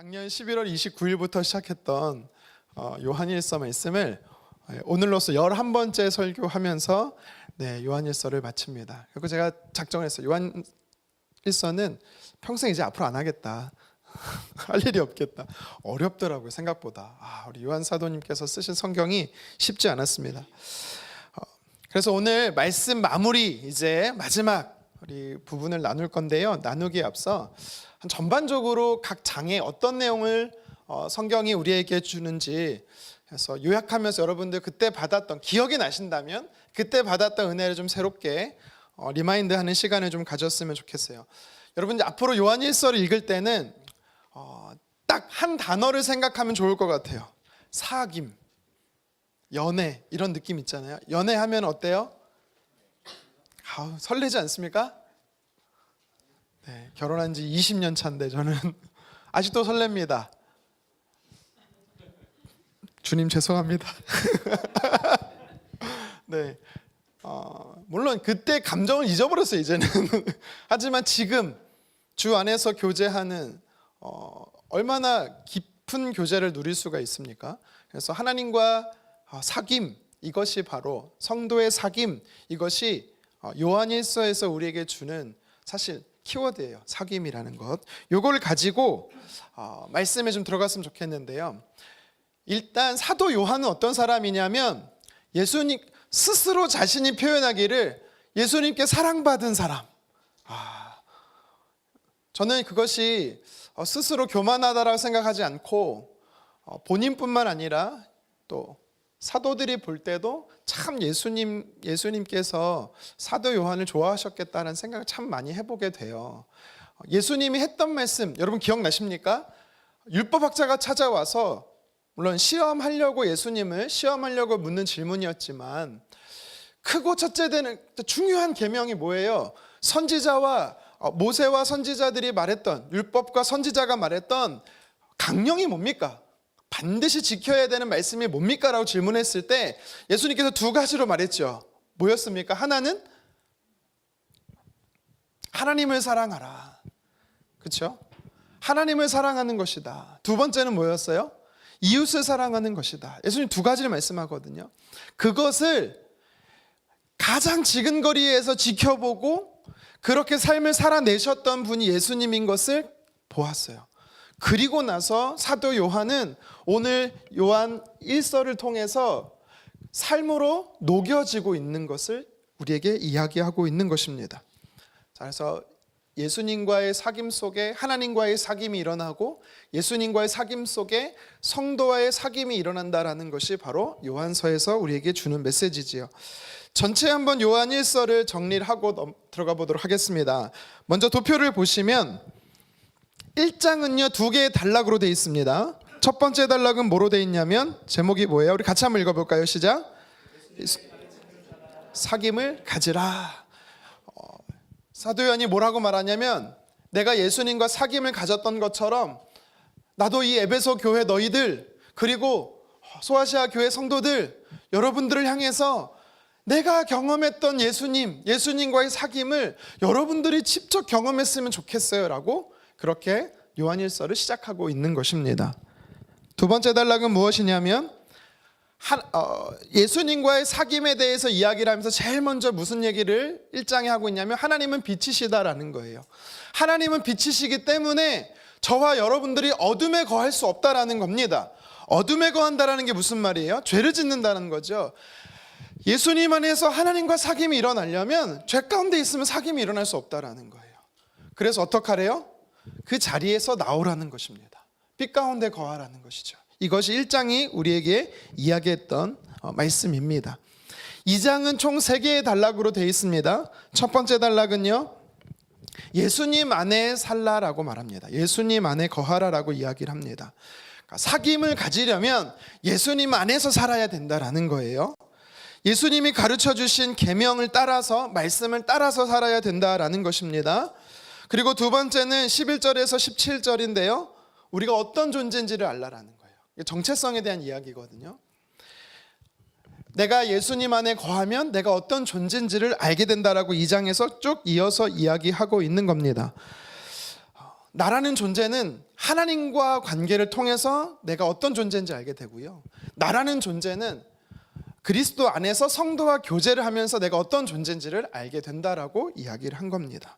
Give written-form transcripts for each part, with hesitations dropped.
작년 11월 29일부터 시작했던 요한일서 말씀을 오늘로써 11번째 설교하면서 요한일서를 마칩니다. 그리고 제가 작정을 했어요. 요한일서는 평생 이제 앞으로 안 하겠다. 할 일이 없겠다. 어렵더라고요, 생각보다. 우리 요한 사도님께서 쓰신 성경이 쉽지 않았습니다. 그래서 오늘 말씀 마무리, 이제 마지막 우리 부분을 나눌 건데요. 나누기에 앞서 전반적으로 각 장에 어떤 내용을 성경이 우리에게 주는지 해서 요약하면서 여러분들 그때 받았던, 기억이 나신다면 그때 받았던 은혜를 좀 새롭게 리마인드하는 시간을 좀 가졌으면 좋겠어요. 여러분들 앞으로 요한일서를 읽을 때는 딱 한 단어를 생각하면 좋을 것 같아요. 사귐, 연애, 이런 느낌 있잖아요. 연애하면 어때요? 설레지 않습니까? 네, 결혼한 지 20년 차인데 저는 아직도 설렙니다. 주님 죄송합니다. 네, 물론 그때 감정을 잊어버렸어요, 이제는. 하지만 지금 주 안에서 교제하는 얼마나 깊은 교제를 누릴 수가 있습니까? 그래서 하나님과 사귐, 이것이 바로 성도의 사귐, 이것이 요한일서에서 우리에게 주는 사실 키워드예요. 사귐이라는 것. 요걸 가지고 말씀에 좀 들어갔으면 좋겠는데요. 일단 사도 요한은 어떤 사람이냐면 예수님 스스로 자신이 표현하기를 예수님께 사랑받은 사람. 저는 그것이 스스로 교만하다라고 생각하지 않고 본인뿐만 아니라 또 사도들이 볼 때도 참 예수님께서 사도 요한을 좋아하셨겠다는 생각을 참 많이 해보게 돼요. 예수님이 했던 말씀 여러분 기억나십니까? 율법학자가 찾아와서 물론 예수님을 시험하려고 묻는 질문이었지만 크고 첫째 되는 중요한 계명이 뭐예요? 선지자와 모세와 선지자들이 말했던, 율법과 선지자가 말했던 강령이 뭡니까? 반드시 지켜야 되는 말씀이 뭡니까? 라고 질문했을 때 예수님께서 두 가지로 말했죠. 뭐였습니까? 하나는 하나님을 사랑하라. 그렇죠? 하나님을 사랑하는 것이다. 두 번째는 뭐였어요? 이웃을 사랑하는 것이다. 예수님 두 가지를 말씀하거든요. 그것을 가장 지근거리에서 지켜보고 그렇게 삶을 살아내셨던 분이 예수님인 것을 보았어요. 그리고 나서 사도 요한은 오늘 요한 1서를 통해서 삶으로 녹여지고 있는 것을 우리에게 이야기하고 있는 것입니다. 자, 그래서 예수님과의 사귐 속에 하나님과의 사귐이 일어나고 예수님과의 사귐 속에 성도와의 사귐이 일어난다라는 것이 바로 요한서에서 우리에게 주는 메시지지요. 전체 한번 요한 1서를 정리를 하고 들어가 보도록 하겠습니다. 먼저 도표를 보시면 1장은요 2개의 단락으로 되어 있습니다. 첫 번째 단락은 뭐로 되어 있냐면 제목이 뭐예요? 우리 같이 한번 읽어볼까요? 시작. 사귐을 가지라. 사도 요한이 뭐라고 말하냐면 내가 예수님과 사귐을 가졌던 것처럼 나도 이 에베소 교회 너희들 그리고 소아시아 교회 성도들 여러분들을 향해서 내가 경험했던 예수님과의 사귐을 여러분들이 직접 경험했으면 좋겠어요 라고 그렇게 요한일서를 시작하고 있는 것입니다. 두 번째 단락은 무엇이냐면 예수님과의 사귐에 대해서 이야기를 하면서 제일 먼저 무슨 얘기를 1장에 하고 있냐면 하나님은 빛이시다라는 거예요. 하나님은 빛이시기 때문에 저와 여러분들이 어둠에 거할 수 없다라는 겁니다. 어둠에 거한다라는 게 무슨 말이에요? 죄를 짓는다는 거죠. 예수님 안에서 하나님과 사귐이 일어나려면 죄 가운데 있으면 사귐이 일어날 수 없다라는 거예요. 그래서 어떡하래요? 그 자리에서 나오라는 것입니다. 빛 가운데 거하라는 것이죠. 이것이 1장이 우리에게 이야기했던 말씀입니다. 2장은 총 3개의 단락으로 되어 있습니다. 첫 번째 단락은요 예수님 안에 살라라고 말합니다. 예수님 안에 거하라라고 이야기를 합니다. 그러니까 사귐을 가지려면 예수님 안에서 살아야 된다라는 거예요. 예수님이 가르쳐 주신 계명을 따라서 말씀을 따라서 살아야 된다라는 것입니다. 그리고 두 번째는 11절에서 17절인데요 우리가 어떤 존재인지를 알라라는 거예요. 정체성에 대한 이야기거든요. 내가 예수님 안에 거하면 내가 어떤 존재인지를 알게 된다라고 2장에서 쭉 이어서 이야기하고 있는 겁니다. 나라는 존재는 하나님과 관계를 통해서 내가 어떤 존재인지 알게 되고요. 나라는 존재는 그리스도 안에서 성도와 교제를 하면서 내가 어떤 존재인지를 알게 된다라고 이야기를 한 겁니다.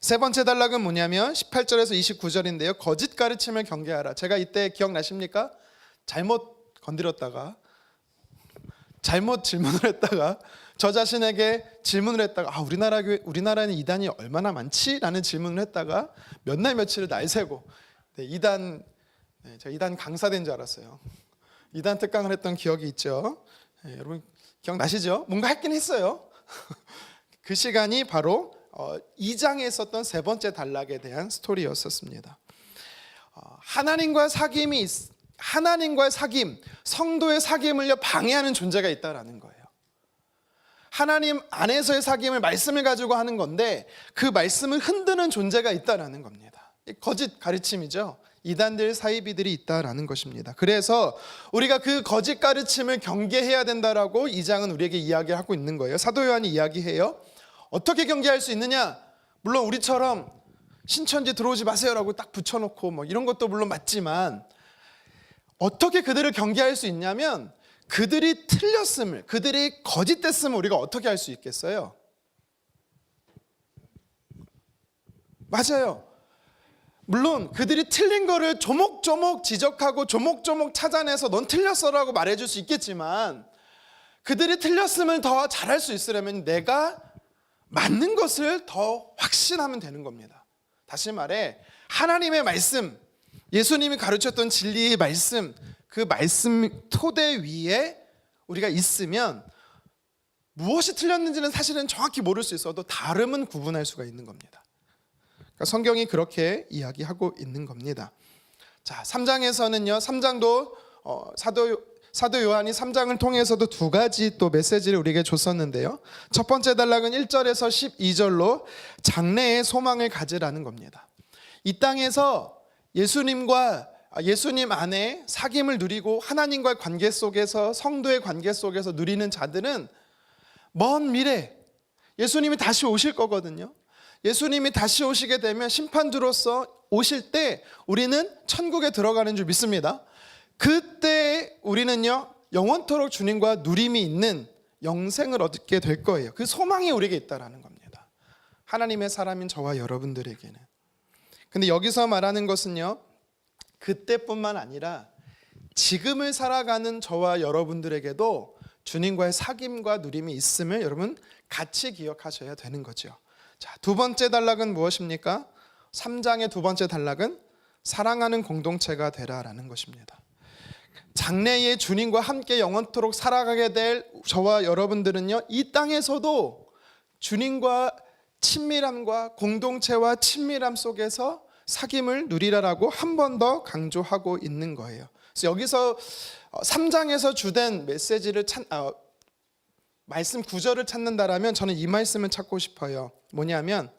세 번째 단락은 뭐냐면 18절에서 29절인데요. 거짓 가르침을 경계하라. 제가 이때 기억나십니까? 잘못 건드렸다가, 잘못 질문을 했다가, 저 자신에게 질문을 했다가 우리나라는 이단이 얼마나 많지? 라는 질문을 했다가 몇 날 며칠을 날 새고 제가 이단 강사된 줄 알았어요. 이단 특강을 했던 기억이 있죠. 여러분 기억나시죠? 뭔가 했긴 했어요. 그 시간이 바로 2장에 있었던 세 번째 단락에 대한 스토리였었습니다. 하나님과의 사귐, 성도의 사귐을 방해하는 존재가 있다라는 거예요. 하나님 안에서의 사귐을 말씀을 가지고 하는 건데 그 말씀을 흔드는 존재가 있다라는 겁니다. 거짓 가르침이죠. 이단들 사이비들이 있다라는 것입니다. 그래서 우리가 그 거짓 가르침을 경계해야 된다라고 2장은 우리에게 이야기하고 있는 거예요. 사도 요한이 이야기해요. 어떻게 경계할 수 있느냐? 물론 우리처럼 신천지 들어오지 마세요라고 딱 붙여놓고 이런 것도 물론 맞지만 어떻게 그들을 경계할 수 있냐면 그들이 틀렸음을, 그들이 거짓됐음을 우리가 어떻게 할 수 있겠어요? 맞아요. 물론 그들이 틀린 거를 조목조목 지적하고 조목조목 찾아내서 넌 틀렸어라고 말해줄 수 있겠지만 그들이 틀렸음을 더 잘할 수 있으려면 내가 맞는 것을 더 확신하면 되는 겁니다. 다시 말해 하나님의 말씀, 예수님이 가르쳤던 진리의 말씀, 그 말씀 토대 위에 우리가 있으면 무엇이 틀렸는지는 사실은 정확히 모를 수 있어도 다름은 구분할 수가 있는 겁니다. 그러니까 성경이 그렇게 이야기하고 있는 겁니다. 자, 3장에서는요. 3장도 사도 요한이 3장을 통해서도 두 가지 또 메시지를 우리에게 줬었는데요. 첫 번째 단락은 1절에서 12절로 장래의 소망을 가지라는 겁니다. 이 땅에서 예수님 안에 사귐을 누리고 하나님과의 관계 속에서 성도의 관계 속에서 누리는 자들은 먼 미래 예수님이 다시 오실 거거든요. 예수님이 다시 오시게 되면 심판주로서 오실 때 우리는 천국에 들어가는 줄 믿습니다. 그때 우리는요 영원토록 주님과 누림이 있는 영생을 얻게 될 거예요. 그 소망이 우리에게 있다라는 겁니다. 하나님의 사람인 저와 여러분들에게는. 근데 여기서 말하는 것은요 그때뿐만 아니라 지금을 살아가는 저와 여러분들에게도 주님과의 사귐과 누림이 있음을 여러분 같이 기억하셔야 되는 거죠. 자, 두 번째 단락은 무엇입니까? 3장의 두 번째 단락은 사랑하는 공동체가 되라라는 것입니다. 장래에 주님과 함께 영원토록 살아가게 될 저와 여러분들은요 이 땅에서도 주님과 친밀함과 공동체와 친밀함 속에서 사귐을 누리라라고 한 번 더 강조하고 있는 거예요. 그래서 여기서 3장에서 주된 메시지를 말씀 구절을 찾는다라면 저는 이 말씀을 찾고 싶어요. 뭐냐면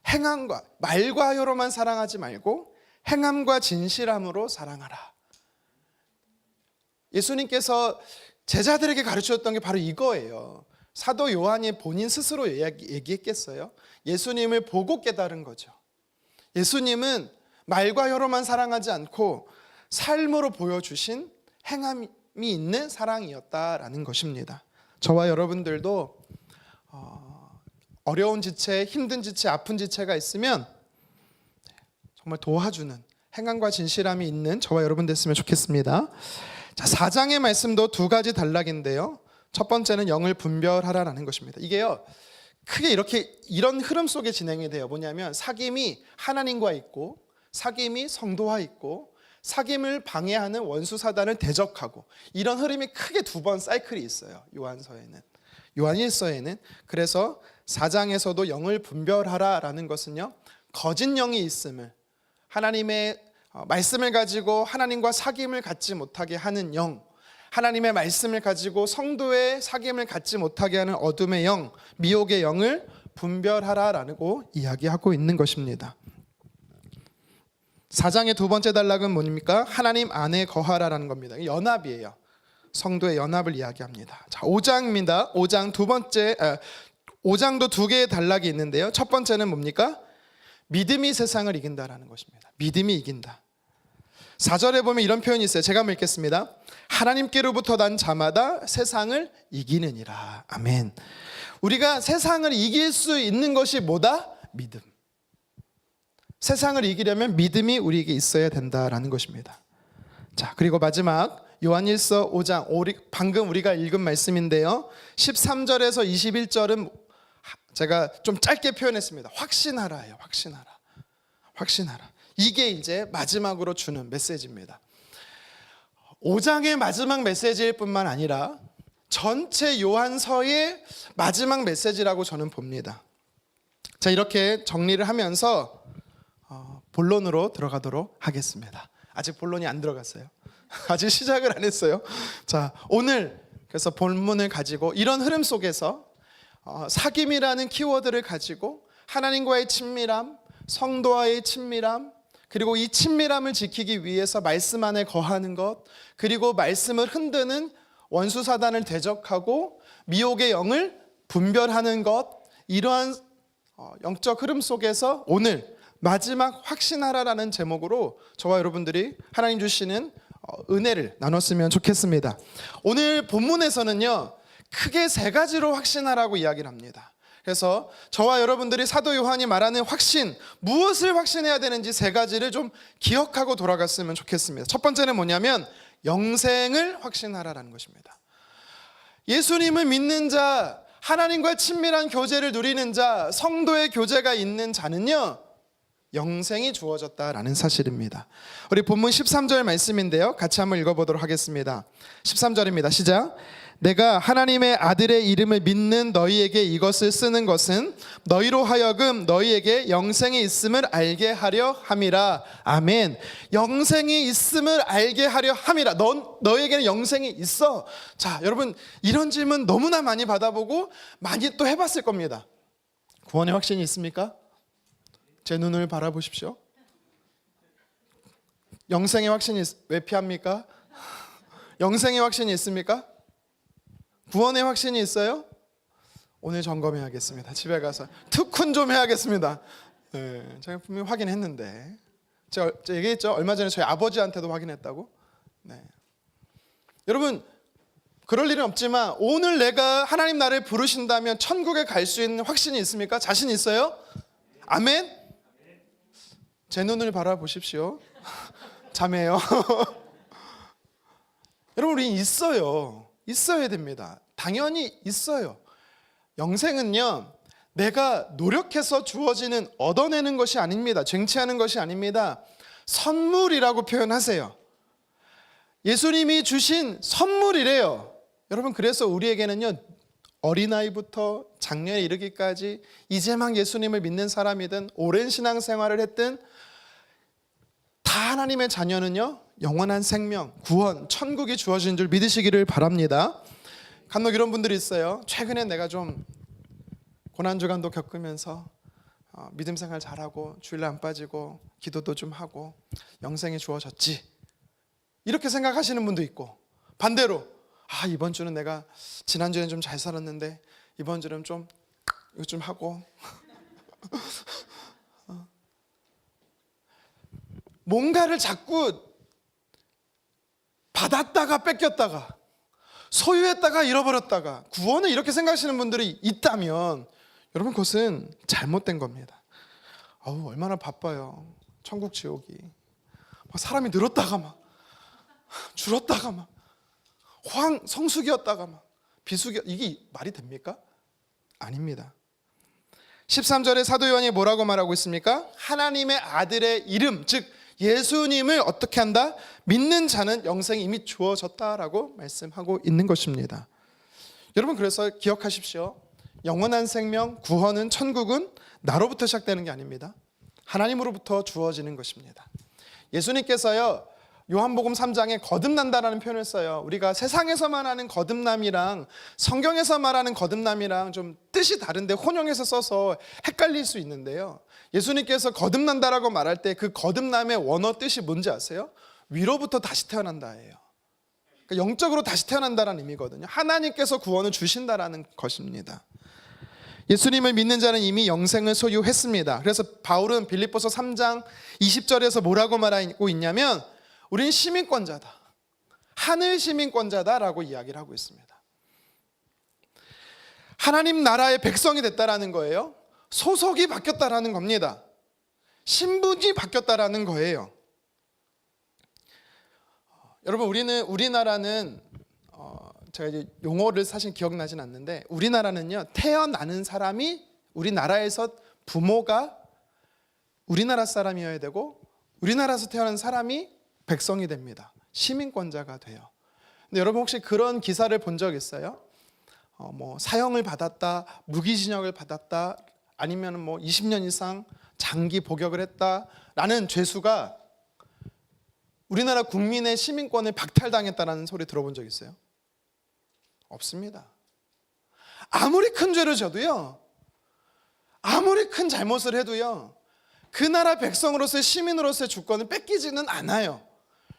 행함과 말과 혀로만 사랑하지 말고 행함과 진실함으로 사랑하라. 예수님께서 제자들에게 가르치셨던 게 바로 이거예요. 사도 요한이 본인 스스로 얘기했겠어요? 예수님을 보고 깨달은 거죠. 예수님은 말과 혀로만 사랑하지 않고 삶으로 보여주신 행함이 있는 사랑이었다라는 것입니다. 저와 여러분들도 어려운 지체, 힘든 지체, 아픈 지체가 있으면 정말 도와주는 행함과 진실함이 있는 저와 여러분 됐으면 좋겠습니다. 자, 4장의 말씀도 두 가지 단락인데요. 첫 번째는 영을 분별하라라는 것입니다. 이게요 크게 이런 흐름 속에 진행이 돼요. 뭐냐면 사귐이 하나님과 있고 사귐이 성도와 있고 사귐을 방해하는 원수 사단을 대적하고 이런 흐름이 크게 두 번 사이클이 있어요. 요한일서에는. 그래서 4장에서도 영을 분별하라라는 것은요 거짓 영이 있음을, 하나님의 말씀을 가지고 하나님과 사귐을 갖지 못하게 하는 영, 하나님의 말씀을 가지고 성도의 사귐을 갖지 못하게 하는 어둠의 영, 미혹의 영을 분별하라라고 이야기하고 있는 것입니다. 4장의 두 번째 단락은 뭡니까? 하나님 안에 거하라라는 겁니다. 연합이에요. 성도의 연합을 이야기합니다. 자, 5장입니다. 5장도 두 개의 단락이 있는데요. 첫 번째는 뭡니까? 믿음이 세상을 이긴다라는 것입니다. 믿음이 이긴다. 4절에 보면 이런 표현이 있어요. 제가 한번 읽겠습니다. 하나님께로부터 난 자마다 세상을 이기느니라. 아멘. 우리가 세상을 이길 수 있는 것이 뭐다? 믿음. 세상을 이기려면 믿음이 우리에게 있어야 된다라는 것입니다. 자, 그리고 마지막 요한일서 5장 방금 우리가 읽은 말씀인데요. 13절에서 21절은 제가 좀 짧게 표현했습니다. 확신하라예요. 확신하라. 확신하라. 이게 이제 마지막으로 주는 메시지입니다. 5장의 마지막 메시지일 뿐만 아니라 전체 요한서의 마지막 메시지라고 저는 봅니다. 자, 이렇게 정리를 하면서 본론으로 들어가도록 하겠습니다. 아직 본론이 안 들어갔어요. 아직 시작을 안 했어요. 자, 오늘 그래서 본문을 가지고 이런 흐름 속에서 사귐이라는 키워드를 가지고 하나님과의 친밀함, 성도와의 친밀함, 그리고 이 친밀함을 지키기 위해서 말씀 안에 거하는 것, 그리고 말씀을 흔드는 원수 사단을 대적하고 미혹의 영을 분별하는 것, 이러한 영적 흐름 속에서 오늘 마지막 확신하라라는 제목으로 저와 여러분들이 하나님 주시는 은혜를 나눴으면 좋겠습니다. 오늘 본문에서는요, 크게 세 가지로 확신하라고 이야기를 합니다. 그래서 저와 여러분들이 사도 요한이 말하는 확신, 무엇을 확신해야 되는지 세 가지를 좀 기억하고 돌아갔으면 좋겠습니다. 첫 번째는 뭐냐면 영생을 확신하라라는 것입니다. 예수님을 믿는 자, 하나님과 친밀한 교제를 누리는 자, 성도의 교제가 있는 자는요, 영생이 주어졌다라는 사실입니다. 우리 본문 13절 말씀인데요, 같이 한번 읽어보도록 하겠습니다. 13절입니다. 시작. 내가 하나님의 아들의 이름을 믿는 너희에게 이것을 쓰는 것은 너희로 하여금 너희에게 영생이 있음을 알게 하려 함이라. 아멘. 영생이 있음을 알게 하려 함이라. 너희에게는 영생이 있어. 자, 여러분, 이런 질문 너무나 많이 받아보고 많이 또 해봤을 겁니다. 구원의 확신이 있습니까? 제 눈을 바라보십시오. 영생의 확신이 왜 피합니까? 영생의 확신이 있습니까? 구원의 확신이 있어요? 오늘 점검해야겠습니다. 집에 가서 특훈 좀 해야겠습니다. 네, 제가 분명히 확인했는데 제가 얘기했죠. 얼마 전에 저희 아버지한테도 확인했다고. 네. 여러분, 그럴 일은 없지만 오늘 내가 하나님 나를 부르신다면 천국에 갈 수 있는 확신이 있습니까? 자신 있어요? 아멘? 제 눈을 바라보십시오. 자매요. 여러분, 우리 있어요. 있어야 됩니다. 당연히 있어요. 영생은요, 내가 노력해서 주어지는, 얻어내는 것이 아닙니다. 쟁취하는 것이 아닙니다. 선물이라고 표현하세요. 예수님이 주신 선물이래요. 여러분, 그래서 우리에게는요, 어린아이부터 장년에 이르기까지 이제 막 예수님을 믿는 사람이든 오랜 신앙생활을 했든 다 하나님의 자녀는요, 영원한 생명, 구원, 천국이 주어진 줄 믿으시기를 바랍니다. 간혹 이런 분들이 있어요. 최근에 내가 좀 고난주간도 겪으면서 믿음 생활 잘하고 주일날 안 빠지고 기도도 좀 하고 영생이 주어졌지, 이렇게 생각하시는 분도 있고, 반대로 이번 주는 내가 지난주에는 좀 잘 살았는데 이번 주는 좀 이거 좀 하고 뭔가를 자꾸 받았다가 뺏겼다가 소유했다가 잃어버렸다가 구원을 이렇게 생각하시는 분들이 있다면 여러분, 그것은 잘못된 겁니다. 얼마나 바빠요. 천국 지옥이 막 사람이 늘었다가 막 줄었다가 막 성수기였다가 막 비수기, 이게 말이 됩니까? 아닙니다. 13절에 사도 요한이 뭐라고 말하고 있습니까? 하나님의 아들의 이름, 즉 예수님을 어떻게 한다? 믿는 자는 영생이 이미 주어졌다라고 말씀하고 있는 것입니다. 여러분, 그래서 기억하십시오. 영원한 생명, 구원은, 천국은 나로부터 시작되는 게 아닙니다. 하나님으로부터 주어지는 것입니다. 예수님께서요, 요한복음 3장에 거듭난다라는 표현을 써요. 우리가 세상에서 말하는 거듭남이랑 성경에서 말하는 거듭남이랑 좀 뜻이 다른데 혼용해서 써서 헷갈릴 수 있는데요, 예수님께서 거듭난다라고 말할 때 그 거듭남의 원어 뜻이 뭔지 아세요? 위로부터 다시 태어난다예요. 그러니까 영적으로 다시 태어난다라는 의미거든요. 하나님께서 구원을 주신다라는 것입니다. 예수님을 믿는 자는 이미 영생을 소유했습니다. 그래서 바울은 빌립보서 3장 20절에서 뭐라고 말하고 있냐면 우리는 시민권자다, 하늘 시민권자다라고 이야기를 하고 있습니다. 하나님 나라의 백성이 됐다라는 거예요. 소속이 바뀌었다라는 겁니다. 신분이 바뀌었다라는 거예요. 여러분, 우리나라는 제가 이제 용어를 사실 기억나진 않는데, 우리나라는요, 태어나는 사람이 우리나라에서 부모가 우리나라 사람이어야 되고, 우리나라에서 태어난 사람이 백성이 됩니다. 시민권자가 돼요. 근데 여러분, 혹시 그런 기사를 본 적 있어요? 뭐 사형을 받았다, 무기징역을 받았다, 아니면 뭐 20년 이상 장기 복역을 했다라는 죄수가 우리나라 국민의 시민권을 박탈당했다라는 소리 들어본 적 있어요? 없습니다. 아무리 큰 죄를 져도요, 아무리 큰 잘못을 해도요, 그 나라 백성으로서의 시민으로서의 주권을 뺏기지는 않아요.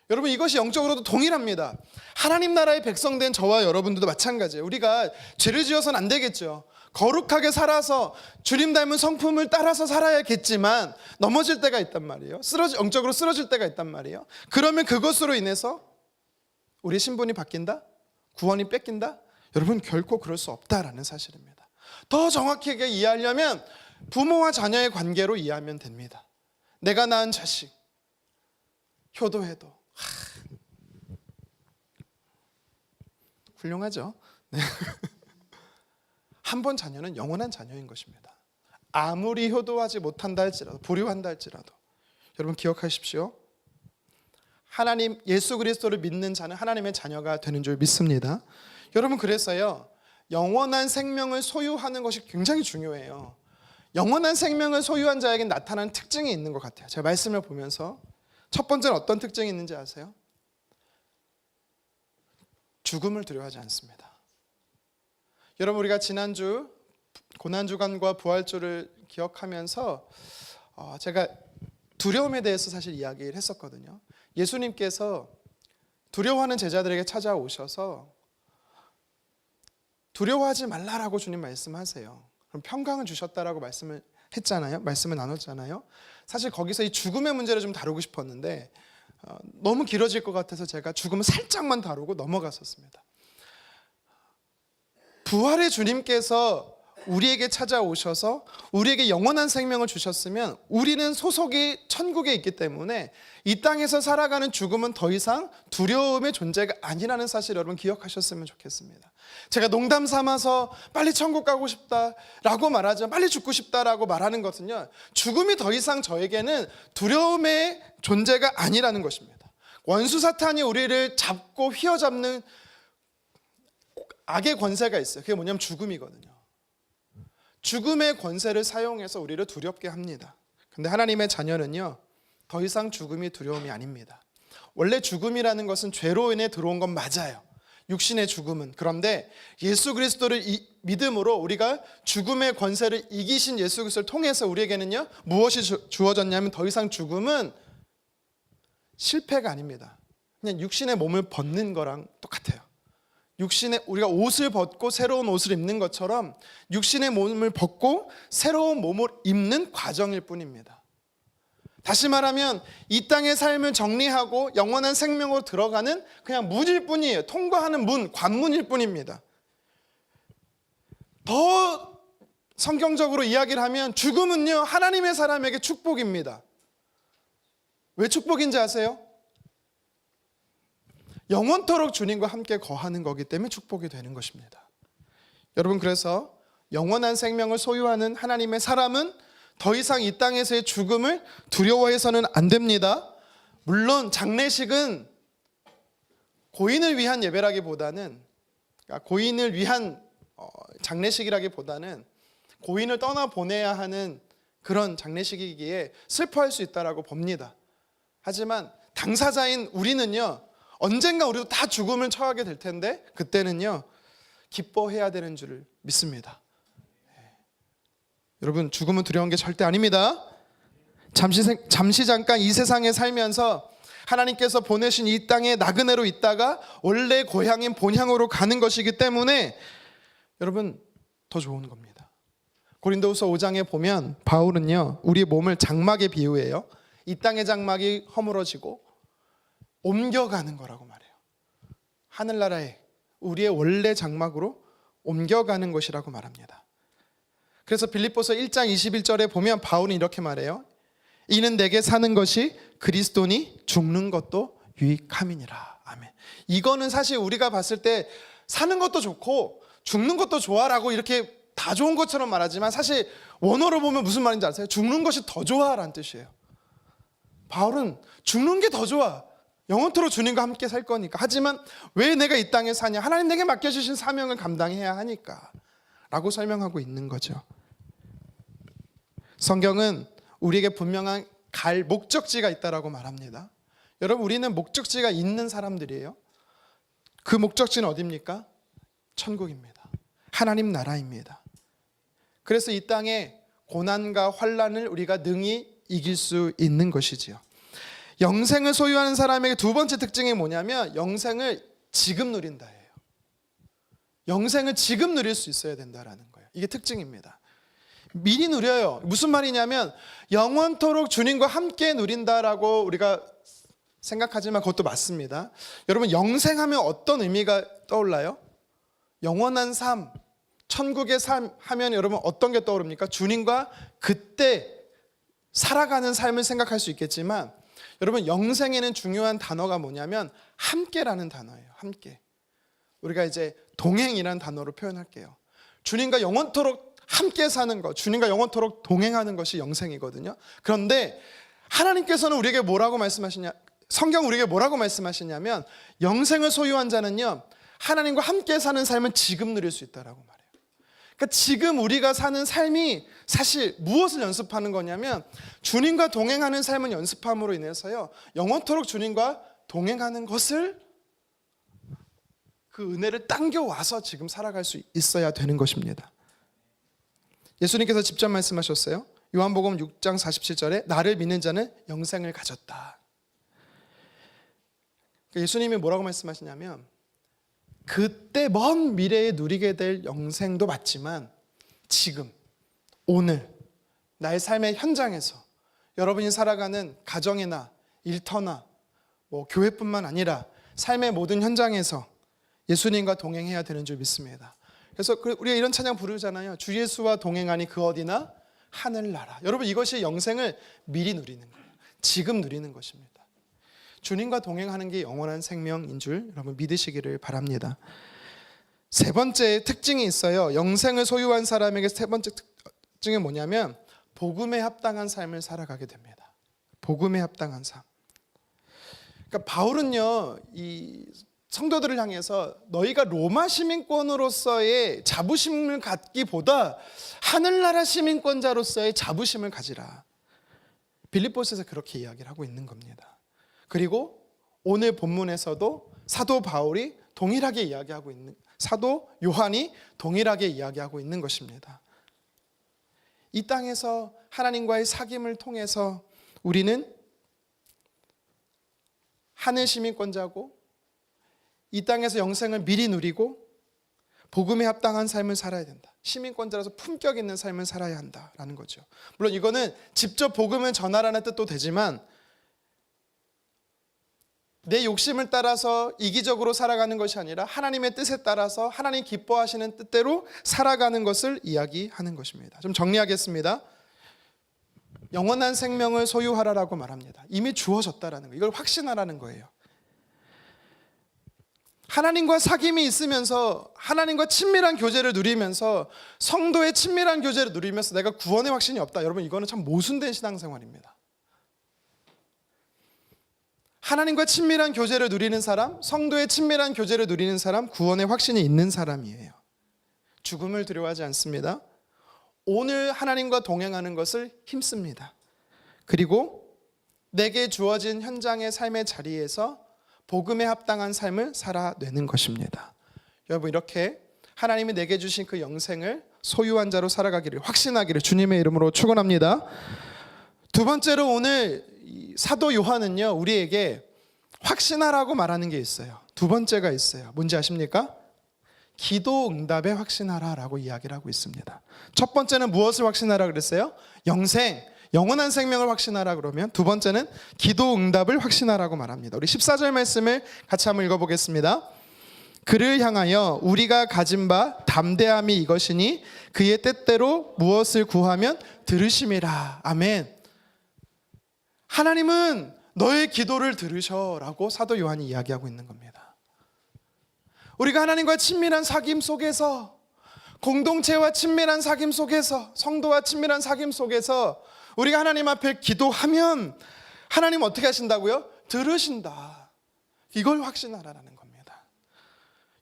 여러분, 이것이 영적으로도 동일합니다. 하나님 나라의 백성 된 저와 여러분들도 마찬가지예요. 우리가 죄를 지어서는 안 되겠죠. 거룩하게 살아서 주님 닮은 성품을 따라서 살아야겠지만 넘어질 때가 있단 말이에요. 영적으로 쓰러질 때가 있단 말이에요. 그러면 그것으로 인해서 우리의 신분이 바뀐다? 구원이 뺏긴다? 여러분, 결코 그럴 수 없다라는 사실입니다. 더 정확하게 이해하려면 부모와 자녀의 관계로 이해하면 됩니다. 내가 낳은 자식, 효도해도 훌륭하죠. 네. 한 번 자녀는 영원한 자녀인 것입니다. 아무리 효도하지 못한다 할지라도, 불효한다 할지라도, 여러분 기억하십시오. 하나님, 예수 그리스도를 믿는 자는 하나님의 자녀가 되는 줄 믿습니다. 여러분, 그래서요, 영원한 생명을 소유하는 것이 굉장히 중요해요. 영원한 생명을 소유한 자에게 나타나는 특징이 있는 것 같아요. 제가 말씀을 보면서 첫 번째는 어떤 특징이 있는지 아세요? 죽음을 두려워하지 않습니다. 여러분, 우리가 지난주 고난주간과 부활주를 기억하면서 제가 두려움에 대해서 사실 이야기를 했었거든요. 예수님께서 두려워하는 제자들에게 찾아오셔서 두려워하지 말라라고 주님 말씀하세요. 그럼 평강을 주셨다라고 말씀을 했잖아요. 말씀을 나눴잖아요. 사실 거기서 이 죽음의 문제를 좀 다루고 싶었는데 너무 길어질 것 같아서 제가 죽음을 살짝만 다루고 넘어갔었습니다. 부활의 주님께서 우리에게 찾아오셔서 우리에게 영원한 생명을 주셨으면 우리는 소속이 천국에 있기 때문에 이 땅에서 살아가는 죽음은 더 이상 두려움의 존재가 아니라는 사실 여러분 기억하셨으면 좋겠습니다. 제가 농담 삼아서 빨리 천국 가고 싶다라고 말하죠. 빨리 죽고 싶다라고 말하는 것은요, 죽음이 더 이상 저에게는 두려움의 존재가 아니라는 것입니다. 원수 사탄이 우리를 잡고 휘어잡는 악의 권세가 있어요. 그게 뭐냐면 죽음이거든요. 죽음의 권세를 사용해서 우리를 두렵게 합니다. 근데 하나님의 자녀는요, 더 이상 죽음이 두려움이 아닙니다. 원래 죽음이라는 것은 죄로 인해 들어온 건 맞아요. 육신의 죽음은. 그런데 예수 그리스도를 믿음으로 우리가 죽음의 권세를 이기신 예수 그리스도를 통해서 우리에게는요, 무엇이 주어졌냐면 더 이상 죽음은 실패가 아닙니다. 그냥 육신의 몸을 벗는 거랑 똑같아요. 우리가 옷을 벗고 새로운 옷을 입는 것처럼 육신의 몸을 벗고 새로운 몸을 입는 과정일 뿐입니다. 다시 말하면 이 땅의 삶을 정리하고 영원한 생명으로 들어가는 그냥 문일 뿐이에요. 통과하는 문, 관문일 뿐입니다. 더 성경적으로 이야기를 하면 죽음은요, 하나님의 사람에게 축복입니다. 왜 축복인지 아세요? 영원토록 주님과 함께 거하는 거기 때문에 축복이 되는 것입니다. 여러분, 그래서 영원한 생명을 소유하는 하나님의 사람은 더 이상 이 땅에서의 죽음을 두려워해서는 안 됩니다. 물론 장례식은 고인을 위한 예배라기보다는, 고인을 위한 장례식이라기보다는 고인을 떠나보내야 하는 그런 장례식이기에 슬퍼할 수 있다라고 봅니다. 하지만 당사자인 우리는요, 언젠가 우리도 다 죽음을 처하게 될 텐데 그때는요, 기뻐해야 되는 줄 믿습니다. 여러분, 죽음은 두려운 게 절대 아닙니다. 잠시 잠깐 이 세상에 살면서 하나님께서 보내신 이 땅의 나그네로 있다가 원래 고향인 본향으로 가는 것이기 때문에 여러분, 더 좋은 겁니다. 고린도후서 5장에 보면 바울은요, 우리의 몸을 장막에 비유해요. 이 땅의 장막이 허물어지고 옮겨가는 거라고 말해요. 하늘나라에 우리의 원래 장막으로 옮겨가는 것이라고 말합니다. 그래서 빌립보서 1장 21절에 보면 바울은 이렇게 말해요. 이는 내게 사는 것이 그리스도니 죽는 것도 유익함이니라. 아멘. 이거는 사실 우리가 봤을 때 사는 것도 좋고 죽는 것도 좋아라고 이렇게 다 좋은 것처럼 말하지만 사실 원어로 보면 무슨 말인지 아세요? 죽는 것이 더 좋아라는 뜻이에요. 바울은 죽는 게 더 좋아. 영원토록 주님과 함께 살 거니까. 하지만 왜 내가 이 땅에 사냐? 하나님 내게 맡겨주신 사명을 감당해야 하니까 라고 설명하고 있는 거죠. 성경은 우리에게 분명한 갈 목적지가 있다라고 말합니다. 여러분, 우리는 목적지가 있는 사람들이에요. 그 목적지는 어디입니까? 천국입니다. 하나님 나라입니다. 그래서 이 땅에 고난과 환난을 우리가 능히 이길 수 있는 것이지요. 영생을 소유하는 사람에게 두 번째 특징이 뭐냐면 영생을 지금 누린다예요. 영생을 지금 누릴 수 있어야 된다라는 거예요. 이게 특징입니다. 미리 누려요. 무슨 말이냐면 영원토록 주님과 함께 누린다라고 우리가 생각하지만 그것도 맞습니다. 여러분, 영생하면 어떤 의미가 떠올라요? 영원한 삶, 천국의 삶 하면 여러분 어떤 게 떠오릅니까? 주님과 그때 살아가는 삶을 생각할 수 있겠지만 여러분, 영생에는 중요한 단어가 뭐냐면 함께라는 단어예요. 함께. 우리가 이제 동행이라는 단어로 표현할게요. 주님과 영원토록 함께 사는 것, 주님과 영원토록 동행하는 것이 영생이거든요. 그런데 하나님께서는 우리에게 뭐라고 말씀하시냐? 성경 우리에게 뭐라고 말씀하시냐면 영생을 소유한 자는요, 하나님과 함께 사는 삶은 지금 누릴 수 있다라고 말해요. 그러니까 지금 우리가 사는 삶이 사실 무엇을 연습하는 거냐면 주님과 동행하는 삶을 연습함으로 인해서요, 영원토록 주님과 동행하는 것을, 그 은혜를 당겨와서 지금 살아갈 수 있어야 되는 것입니다. 예수님께서 직접 말씀하셨어요. 요한복음 6장 47절에 나를 믿는 자는 영생을 가졌다. 예수님이 뭐라고 말씀하시냐면 그때 먼 미래에 누리게 될 영생도 맞지만 지금, 오늘 나의 삶의 현장에서 여러분이 살아가는 가정이나 일터나 교회뿐만 아니라 삶의 모든 현장에서 예수님과 동행해야 되는 줄 믿습니다. 그래서 우리가 이런 찬양 부르잖아요. 주 예수와 동행하니 그 어디나 하늘나라. 여러분, 이것이 영생을 미리 누리는 거예요. 지금 누리는 것입니다. 주님과 동행하는 게 영원한 생명인 줄 여러분 믿으시기를 바랍니다. 세 번째 특징이 있어요. 영생을 소유한 사람에게 세 번째 특징은 뭐냐면 복음에 합당한 삶을 살아가게 됩니다. 복음에 합당한 삶. 그러니까 바울은요, 이 성도들을 향해서 너희가 로마 시민권으로서의 자부심을 갖기보다 하늘나라 시민권자로서의 자부심을 가지라. 빌립보서에서 그렇게 이야기를 하고 있는 겁니다. 그리고 오늘 본문에서도 사도 바울이 동일하게 이야기하고 있는, 사도 요한이 동일하게 이야기하고 있는 것입니다. 이 땅에서 하나님과의 사귐을 통해서 우리는 하늘 시민권자고 이 땅에서 영생을 미리 누리고 복음에 합당한 삶을 살아야 된다. 시민권자라서 품격 있는 삶을 살아야 한다라는 거죠. 물론 이거는 직접 복음을 전하라는 뜻도 되지만 내 욕심을 따라서 이기적으로 살아가는 것이 아니라 하나님의 뜻에 따라서 하나님 기뻐하시는 뜻대로 살아가는 것을 이야기하는 것입니다. 좀 정리하겠습니다. 영원한 생명을 소유하라라고 말합니다. 이미 주어졌다라는 거, 이걸 확신하라는 거예요. 하나님과 사귐이 있으면서 하나님과 친밀한 교제를 누리면서 성도의 친밀한 교제를 누리면서 내가 구원의 확신이 없다. 여러분, 이거는 참 모순된 신앙생활입니다. 하나님과 친밀한 교제를 누리는 사람, 성도의 친밀한 교제를 누리는 사람, 구원의 확신이 있는 사람이에요. 죽음을 두려워하지 않습니다. 오늘 하나님과 동행하는 것을 힘씁니다. 그리고 내게 주어진 현장의 삶의 자리에서 복음에 합당한 삶을 살아내는 것입니다. 여러분, 이렇게 하나님이 내게 주신 그 영생을 소유한 자로 살아가기를, 확신하기를 주님의 이름으로 축원합니다. 두 번째로 오늘 사도 요한은요, 우리에게 확신하라고 말하는 게 있어요. 두 번째가 있어요. 뭔지 아십니까? 기도 응답에 확신하라라고 이야기를 하고 있습니다. 첫 번째는 무엇을 확신하라 그랬어요? 영원한 생명을 확신하라 그러면 두 번째는 기도 응답을 확신하라고 말합니다. 우리 14절 말씀을 같이 한번 읽어보겠습니다. 그를 향하여 우리가 가진 바 담대함이 이것이니 그의 뜻대로 무엇을 구하면 들으심이라. 아멘. 하나님은 너의 기도를 들으셔라고 사도 요한이 이야기하고 있는 겁니다. 우리가 하나님과 친밀한 사귐 속에서, 공동체와 친밀한 사귐 속에서, 성도와 친밀한 사귐 속에서 우리가 하나님 앞에 기도하면 하나님 어떻게 하신다고요? 들으신다. 이걸 확신하라는 겁니다.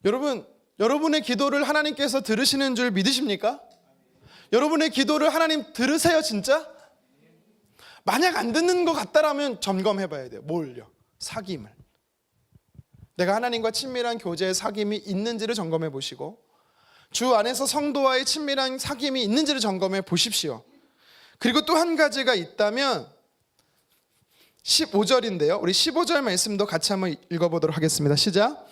여러분, 여러분의 기도를 하나님께서 들으시는 줄 믿으십니까? 여러분의 기도를 하나님 들으세요 진짜? 만약 안 듣는 것 같다라면 점검해 봐야 돼요. 뭘요? 사귐을. 내가 하나님과 친밀한 교제의 사귐이 있는지를 점검해 보시고, 주 안에서 성도와의 친밀한 사귐이 있는지를 점검해 보십시오. 그리고 또 한 가지가 있다면 15절인데요. 우리 15절 말씀도 같이 한번 읽어보도록 하겠습니다. 시작.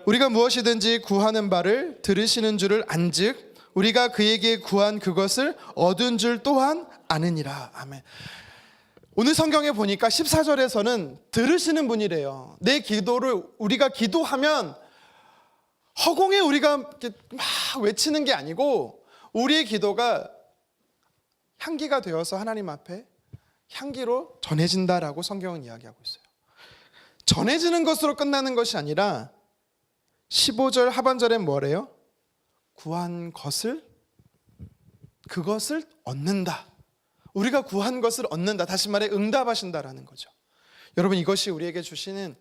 우리가 무엇이든지 구하는 바를 들으시는 줄을 안즉 우리가 그에게 구한 그것을 얻은 줄 또한 아느니라. 아멘. 오늘 성경에 보니까 14절에서는 들으시는 분이래요. 내 기도를 우리가 기도하면 허공에 우리가 막 외치는 게 아니고 우리의 기도가 향기가 되어서 하나님 앞에 향기로 전해진다라고 성경은 이야기하고 있어요. 전해지는 것으로 끝나는 것이 아니라 15절 하반절엔 뭐래요? 구한 것을, 그것을 얻는다. 우리가 구한 것을 얻는다. 다시 말해 응답하신다라는 거죠. 여러분, 이것이 우리에게 주시는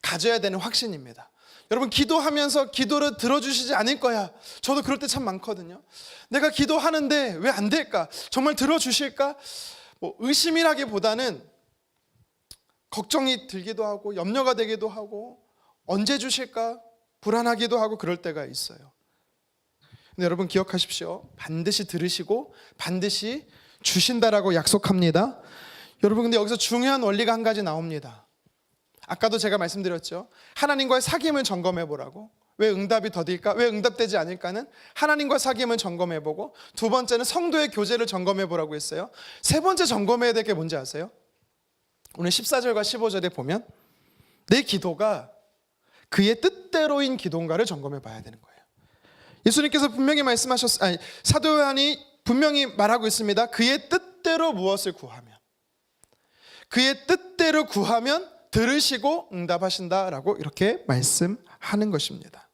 가져야 되는 확신입니다. 여러분, 기도하면서 기도를 들어주시지 않을 거야. 저도 그럴 때 참 많거든요. 내가 기도하는데 왜 안 될까? 정말 들어주실까? 의심이라기보다는 걱정이 들기도 하고 염려가 되기도 하고 언제 주실까? 불안하기도 하고 그럴 때가 있어요. 근데 여러분 기억하십시오. 반드시 들으시고 반드시 주신다라고 약속합니다. 여러분, 근데 여기서 중요한 원리가 한 가지 나옵니다. 아까도 제가 말씀드렸죠. 하나님과의 사귐을 점검해 보라고. 왜 응답이 더딜까? 왜 응답되지 않을까는 하나님과 사귐을 점검해 보고, 두 번째는 성도의 교제를 점검해 보라고 했어요. 세 번째 점검해야 될 게 뭔지 아세요? 오늘 14절과 15절에 보면 내 기도가 그의 뜻대로인 기도인가를 점검해 봐야 되는 거예요. 예수님께서 분명히 사도 요한이 분명히 말하고 있습니다. 그의 뜻대로 무엇을 구하면, 그의 뜻대로 구하면 들으시고 응답하신다라고 이렇게 말씀하는 것입니다.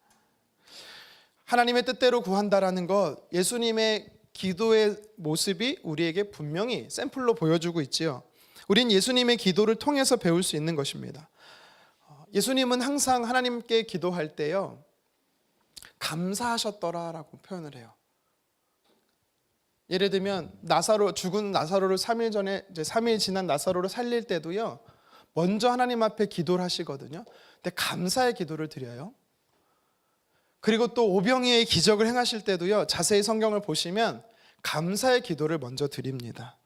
하나님의 뜻대로 구한다라는 것, 예수님의 기도의 모습이 우리에게 분명히 샘플로 보여주고 있지요. 우린 예수님의 기도를 통해서 배울 수 있는 것입니다. 예수님은 항상 하나님께 기도할 때요, 감사하셨더라라고 표현을 해요. 예를 들면 죽은 나사로를 3일 지난 나사로를 살릴 때도요, 먼저 하나님 앞에 기도를 하시거든요. 근데 감사의 기도를 드려요. 그리고 또 오병이의 기적을 행하실 때도요, 자세히 성경을 보시면 감사의 기도를 먼저 드립니다.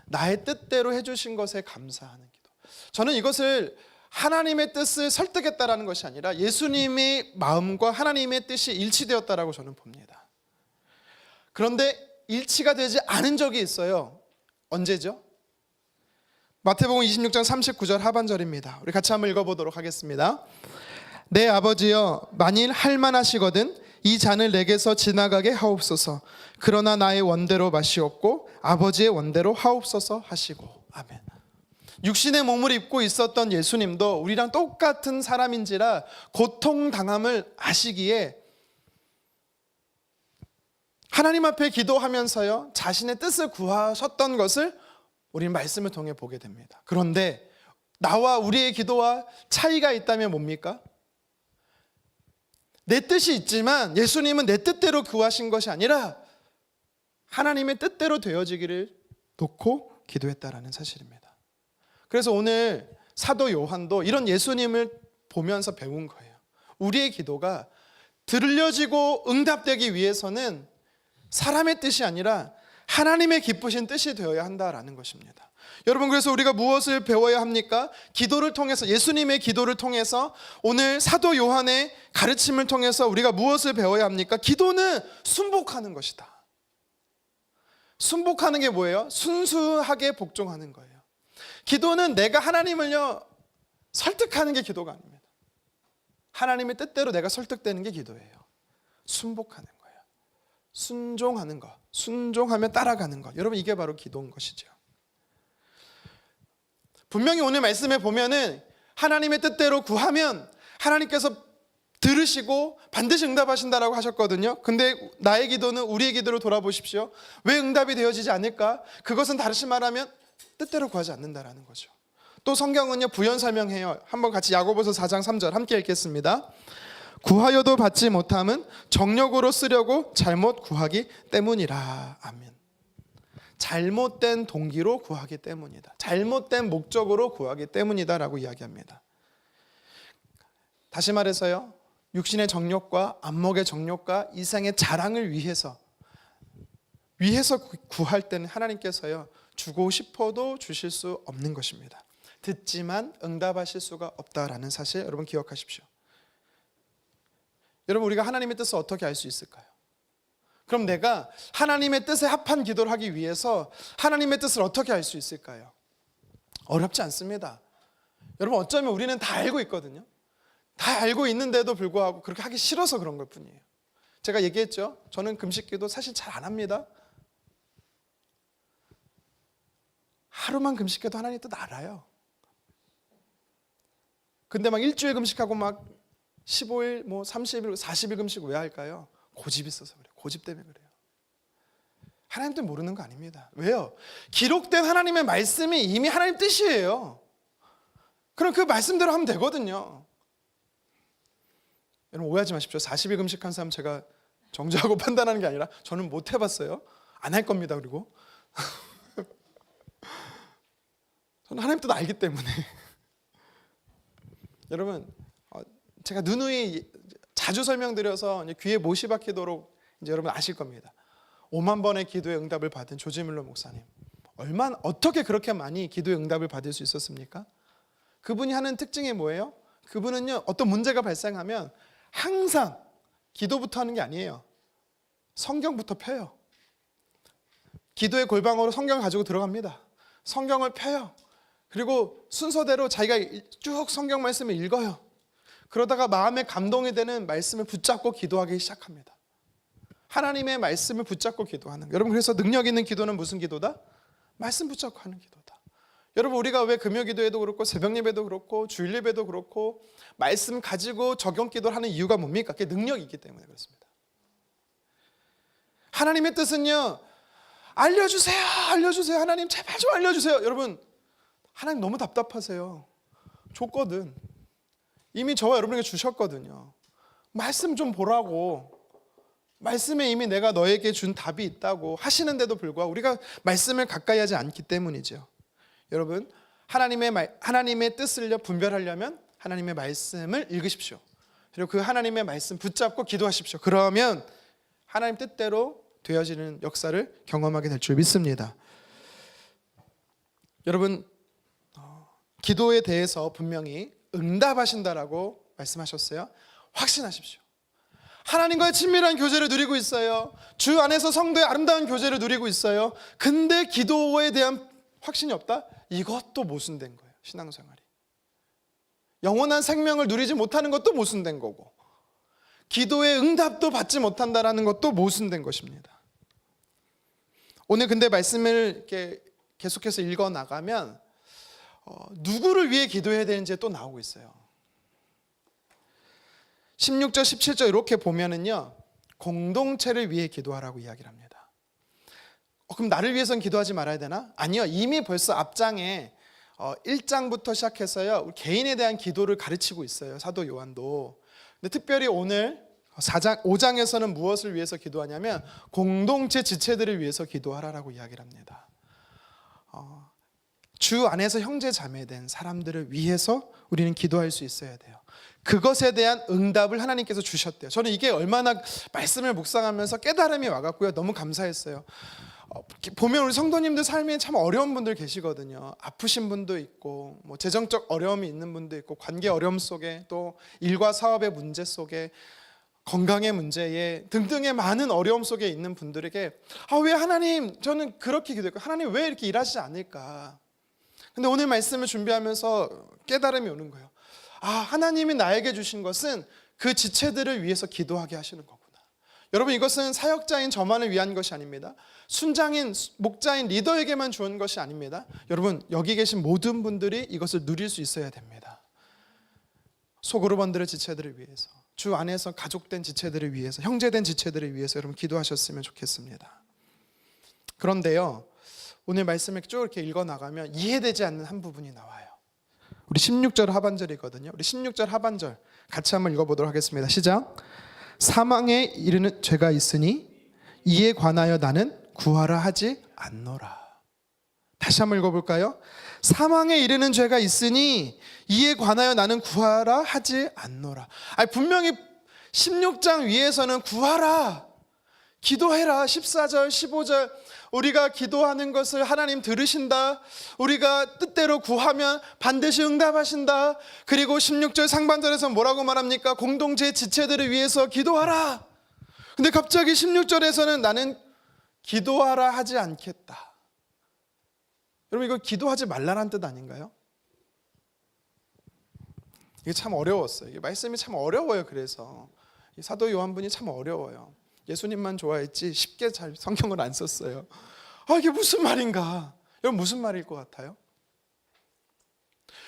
나의 뜻대로 해주신 것에 감사하는 기도. 저는 이것을 하나님의 뜻을 설득했다라는 것이 아니라 예수님의 마음과 하나님의 뜻이 일치되었다라고 저는 봅니다. 그런데 일치가 되지 않은 적이 있어요. 언제죠? 마태복음 26장 39절 하반절입니다. 우리 같이 한번 읽어보도록 하겠습니다. 내 아버지여, 만일 할만하시거든 이 잔을 내게서 지나가게 하옵소서. 그러나 나의 원대로 마시옵고 아버지의 원대로 하옵소서 하시고. 아멘. 육신의 몸을 입고 있었던 예수님도 우리랑 똑같은 사람인지라 고통당함을 아시기에 하나님 앞에 기도하면서요, 자신의 뜻을 구하셨던 것을 우리는 말씀을 통해 보게 됩니다. 그런데 나와 우리의 기도와 차이가 있다면 뭡니까? 내 뜻이 있지만 예수님은 내 뜻대로 구하신 것이 아니라 하나님의 뜻대로 되어지기를 놓고 기도했다라는 사실입니다. 그래서 오늘 사도 요한도 이런 예수님을 보면서 배운 거예요. 우리의 기도가 들려지고 응답되기 위해서는 사람의 뜻이 아니라 하나님의 기쁘신 뜻이 되어야 한다라는 것입니다. 여러분, 그래서 우리가 무엇을 배워야 합니까? 기도를 통해서, 예수님의 기도를 통해서, 오늘 사도 요한의 가르침을 통해서 우리가 무엇을 배워야 합니까? 기도는 순복하는 것이다. 순복하는 게 뭐예요? 순수하게 복종하는 거예요. 기도는 내가 하나님을요 설득하는 게 기도가 아닙니다. 하나님의 뜻대로 내가 설득되는 게 기도예요. 순복하는 거예요. 순종하는 거, 순종하며 따라가는 것. 여러분, 이게 바로 기도인 것이죠. 분명히 오늘 말씀에 보면은 하나님의 뜻대로 구하면 하나님께서 들으시고 반드시 응답하신다라고 하셨거든요. 근데 나의 기도는 우리의 기도로 돌아보십시오. 왜 응답이 되어지지 않을까? 그것은 다시 말하면 뜻대로 구하지 않는다라는 거죠. 또 성경은요 부연 설명해요. 한번 같이 야고보서 4장 3절 함께 읽겠습니다. 구하여도 받지 못함은 정력으로 쓰려고 잘못 구하기 때문이라. 아멘. 잘못된 동기로 구하기 때문이다. 잘못된 목적으로 구하기 때문이다라고 이야기합니다. 다시 말해서요, 육신의 정욕과 안목의 정욕과 이생의 자랑을 위해서 구할 때는 하나님께서요 주고 싶어도 주실 수 없는 것입니다. 듣지만 응답하실 수가 없다라는 사실 여러분 기억하십시오. 여러분, 우리가 하나님의 뜻을 어떻게 알 수 있을까요? 그럼 내가 하나님의 뜻에 합한 기도를 하기 위해서 하나님의 뜻을 어떻게 알 수 있을까요? 어렵지 않습니다. 여러분, 어쩌면 우리는 다 알고 있거든요. 다 알고 있는데도 불구하고 그렇게 하기 싫어서 그런 것 뿐이에요. 제가 얘기했죠. 저는 금식기도 사실 잘 안 합니다. 하루만 금식해도 하나님 뜻 알아요. 근데 막 일주일 금식하고 막 15일, 30일, 40일 금식 왜 할까요? 고집 있어서 그래요. 고집 때문에 그래요. 하나님 뜻 모르는 거 아닙니다. 왜요? 기록된 하나님의 말씀이 이미 하나님 뜻이에요. 그럼 그 말씀대로 하면 되거든요. 여러분, 오해하지 마십시오. 40일 금식한 사람 제가 정죄하고 판단하는 게 아니라 저는 못 해봤어요. 안 할 겁니다. 그리고 저는 하나님 뜻 알기 때문에. 여러분, 제가 누누이 자주 설명드려서 귀에 못이 박히도록 이제 여러분 아실 겁니다. 5만 번의 기도의 응답을 받은 조지 뮬러 목사님, 어떻게 그렇게 많이 기도의 응답을 받을 수 있었습니까? 그분이 하는 특징이 뭐예요? 그분은요 어떤 문제가 발생하면 항상 기도부터 하는 게 아니에요. 성경부터 펴요. 기도의 골방으로 성경을 가지고 들어갑니다. 성경을 펴요. 그리고 순서대로 자기가 쭉 성경 말씀을 읽어요. 그러다가 마음에 감동이 되는 말씀을 붙잡고 기도하기 시작합니다. 하나님의 말씀을 붙잡고 기도하는 거예요. 여러분, 그래서 능력 있는 기도는 무슨 기도다? 말씀 붙잡고 하는 기도다. 여러분, 우리가 왜 금요 기도에도 그렇고 새벽 예배도 그렇고 주일 예배도 그렇고 말씀 가지고 적용 기도를 하는 이유가 뭡니까? 그게 능력이 있기 때문에 그렇습니다. 하나님의 뜻은요, 알려주세요, 알려주세요. 하나님 제발 좀 알려주세요. 여러분, 하나님 너무 답답하세요. 줬거든. 이미 저와 여러분에게 주셨거든요. 말씀 좀 보라고. 말씀에 이미 내가 너에게 준 답이 있다고 하시는데도 불구하고 우리가 말씀을 가까이 하지 않기 때문이죠. 여러분, 하나님의 뜻을 분별하려면 하나님의 말씀을 읽으십시오. 그리고 그 하나님의 말씀 붙잡고 기도하십시오. 그러면 하나님 뜻대로 되어지는 역사를 경험하게 될 줄 믿습니다. 여러분, 기도에 대해서 분명히 응답하신다라고 말씀하셨어요. 확신하십시오. 하나님과의 친밀한 교제를 누리고 있어요. 주 안에서 성도의 아름다운 교제를 누리고 있어요. 근데 기도에 대한 확신이 없다? 이것도 모순된 거예요. 신앙생활이. 영원한 생명을 누리지 못하는 것도 모순된 거고, 기도의 응답도 받지 못한다라는 것도 모순된 것입니다. 오늘 근데 말씀을 이렇게 계속해서 읽어 나가면 누구를 위해 기도해야 되는지 또 나오고 있어요. 16절 17절 이렇게 보면은요, 공동체를 위해 기도하라고 이야기를 합니다. 그럼 나를 위해서는 기도하지 말아야 되나? 아니요, 이미 벌써 앞장에 1장부터 시작해서요 우리 개인에 대한 기도를 가르치고 있어요, 사도 요한도. 근데 특별히 오늘 5장에서는 무엇을 위해서 기도하냐면 공동체 지체들을 위해서 기도하라고 이야기를 합니다. 주 안에서 형제 자매된 사람들을 위해서 우리는 기도할 수 있어야 돼요. 그것에 대한 응답을 하나님께서 주셨대요. 저는 이게 얼마나 말씀을 묵상하면서 깨달음이 와갖고요 너무 감사했어요. 보면 우리 성도님들 삶에 참 어려운 분들 계시거든요. 아프신 분도 있고 뭐 재정적 어려움이 있는 분도 있고 관계 어려움 속에 또 일과 사업의 문제 속에 건강의 문제에 등등의 많은 어려움 속에 있는 분들에게 왜 하나님 저는 그렇게 기도했고 하나님 왜 이렇게 일하시지 않을까. 근데 오늘 말씀을 준비하면서 깨달음이 오는 거예요. 하나님이 나에게 주신 것은 그 지체들을 위해서 기도하게 하시는 거구나. 여러분 이것은 사역자인 저만을 위한 것이 아닙니다. 순장인 목자인 리더에게만 주는 것이 아닙니다. 여러분 여기 계신 모든 분들이 이것을 누릴 수 있어야 됩니다. 소그룹원들의 지체들을 위해서, 주 안에서 가족된 지체들을 위해서, 형제된 지체들을 위해서 여러분 기도하셨으면 좋겠습니다. 그런데요, 오늘 말씀을 쭉 이렇게 읽어나가면 이해되지 않는 한 부분이 나와요. 우리 16절 하반절이거든요. 우리 16절 하반절 같이 한번 읽어보도록 하겠습니다. 시작. 사망에 이르는 죄가 있으니 이에 관하여 나는 구하라 하지 않노라. 다시 한번 읽어볼까요? 사망에 이르는 죄가 있으니 이에 관하여 나는 구하라 하지 않노라. 분명히 16장 위에서는 구하라, 기도해라, 14절 15절 우리가 기도하는 것을 하나님 들으신다, 우리가 뜻대로 구하면 반드시 응답하신다. 그리고 16절 상반절에서 뭐라고 말합니까? 공동체 지체들을 위해서 기도하라. 근데 갑자기 16절에서는 나는 기도하라 하지 않겠다. 여러분 이거 기도하지 말라는 뜻 아닌가요? 이게 참 어려웠어요. 이게 말씀이 참 어려워요. 그래서 이 사도 요한분이 참 어려워요. 예수님만 좋아했지 쉽게 잘 성경을 안 썼어요. 이게 무슨 말인가? 여러분 무슨 말일 것 같아요?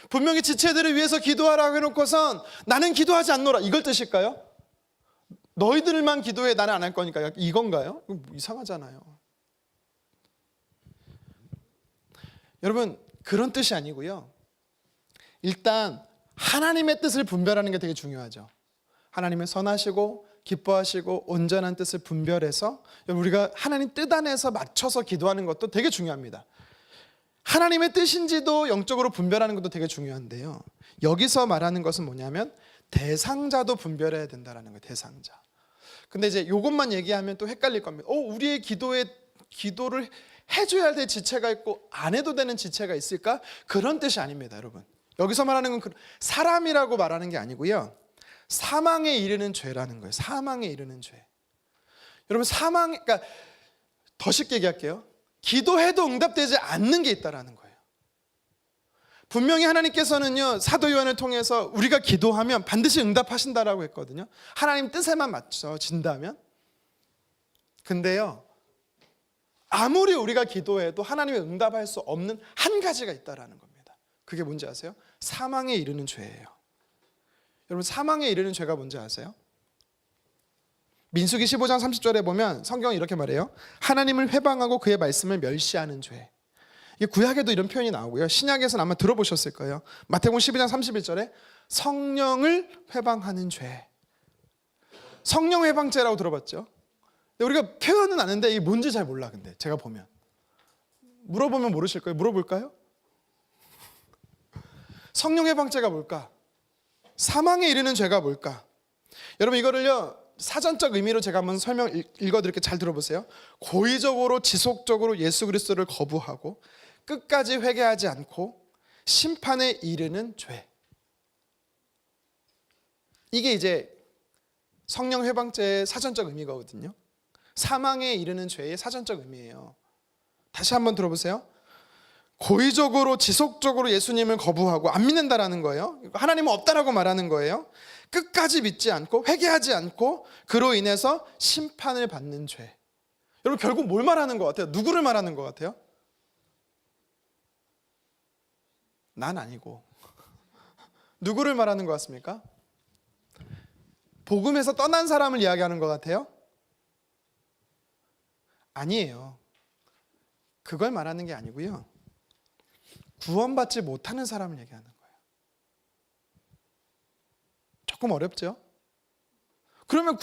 분명히 지체들을 위해서 기도하라고 해놓고선 나는 기도하지 않노라 이걸 뜻일까요? 너희들만 기도해 나는 안 할 거니까 이건가요? 이상하잖아요. 여러분 그런 뜻이 아니고요. 일단 하나님의 뜻을 분별하는 게 되게 중요하죠. 하나님의 선하시고 기뻐하시고 온전한 뜻을 분별해서 우리가 하나님 뜻 안에서 맞춰서 기도하는 것도 되게 중요합니다. 하나님의 뜻인지도 영적으로 분별하는 것도 되게 중요한데요. 여기서 말하는 것은 뭐냐면 대상자도 분별해야 된다는 거예요. 대상자. 근데 이제 이것만 얘기하면 또 헷갈릴 겁니다. 우리의 기도를 해줘야 될 지체가 있고 안 해도 되는 지체가 있을까? 그런 뜻이 아닙니다, 여러분. 여기서 말하는 건 사람이라고 말하는 게 아니고요. 사망에 이르는 죄라는 거예요. 사망에 이르는 죄. 여러분 그러니까 더 쉽게 얘기할게요. 기도해도 응답되지 않는 게 있다라는 거예요. 분명히 하나님께서는요 사도 요한을 통해서 우리가 기도하면 반드시 응답하신다라고 했거든요. 하나님 뜻에만 맞춰진다면. 근데요 아무리 우리가 기도해도 하나님이 응답할 수 없는 한 가지가 있다라는 겁니다. 그게 뭔지 아세요? 사망에 이르는 죄예요. 여러분 사망에 이르는 죄가 뭔지 아세요? 민수기 15장 30절에 보면 성경은 이렇게 말해요. 하나님을 회방하고 그의 말씀을 멸시하는 죄. 이게 구약에도 이런 표현이 나오고요. 신약에서는 아마 들어보셨을 거예요. 마태복음 12장 31절에 성령을 회방하는 죄. 성령 회방죄라고 들어봤죠? 우리가 표현은 아는데 이게 뭔지 잘 몰라. 근데 제가 보면 물어보면 모르실 거예요. 물어볼까요? 성령 회방죄가 뭘까? 사망에 이르는 죄가 뭘까? 여러분 이거를요 사전적 의미로 제가 한번 읽어드릴게요. 잘 들어보세요. 고의적으로 지속적으로 예수 그리스도를 거부하고 끝까지 회개하지 않고 심판에 이르는 죄. 이게 이제 성령 회방죄의 사전적 의미거든요. 사망에 이르는 죄의 사전적 의미예요. 다시 한번 들어보세요. 고의적으로 지속적으로 예수님을 거부하고 안 믿는다라는 거예요. 하나님은 없다라고 말하는 거예요. 끝까지 믿지 않고 회개하지 않고 그로 인해서 심판을 받는 죄. 여러분 결국 뭘 말하는 것 같아요? 누구를 말하는 것 같아요? 난 아니고 누구를 말하는 것 같습니까? 복음에서 떠난 사람을 이야기하는 것 같아요? 아니에요. 그걸 말하는 게 아니고요. 구원받지 못하는 사람을 얘기하는 거예요. 조금 어렵죠? 그러면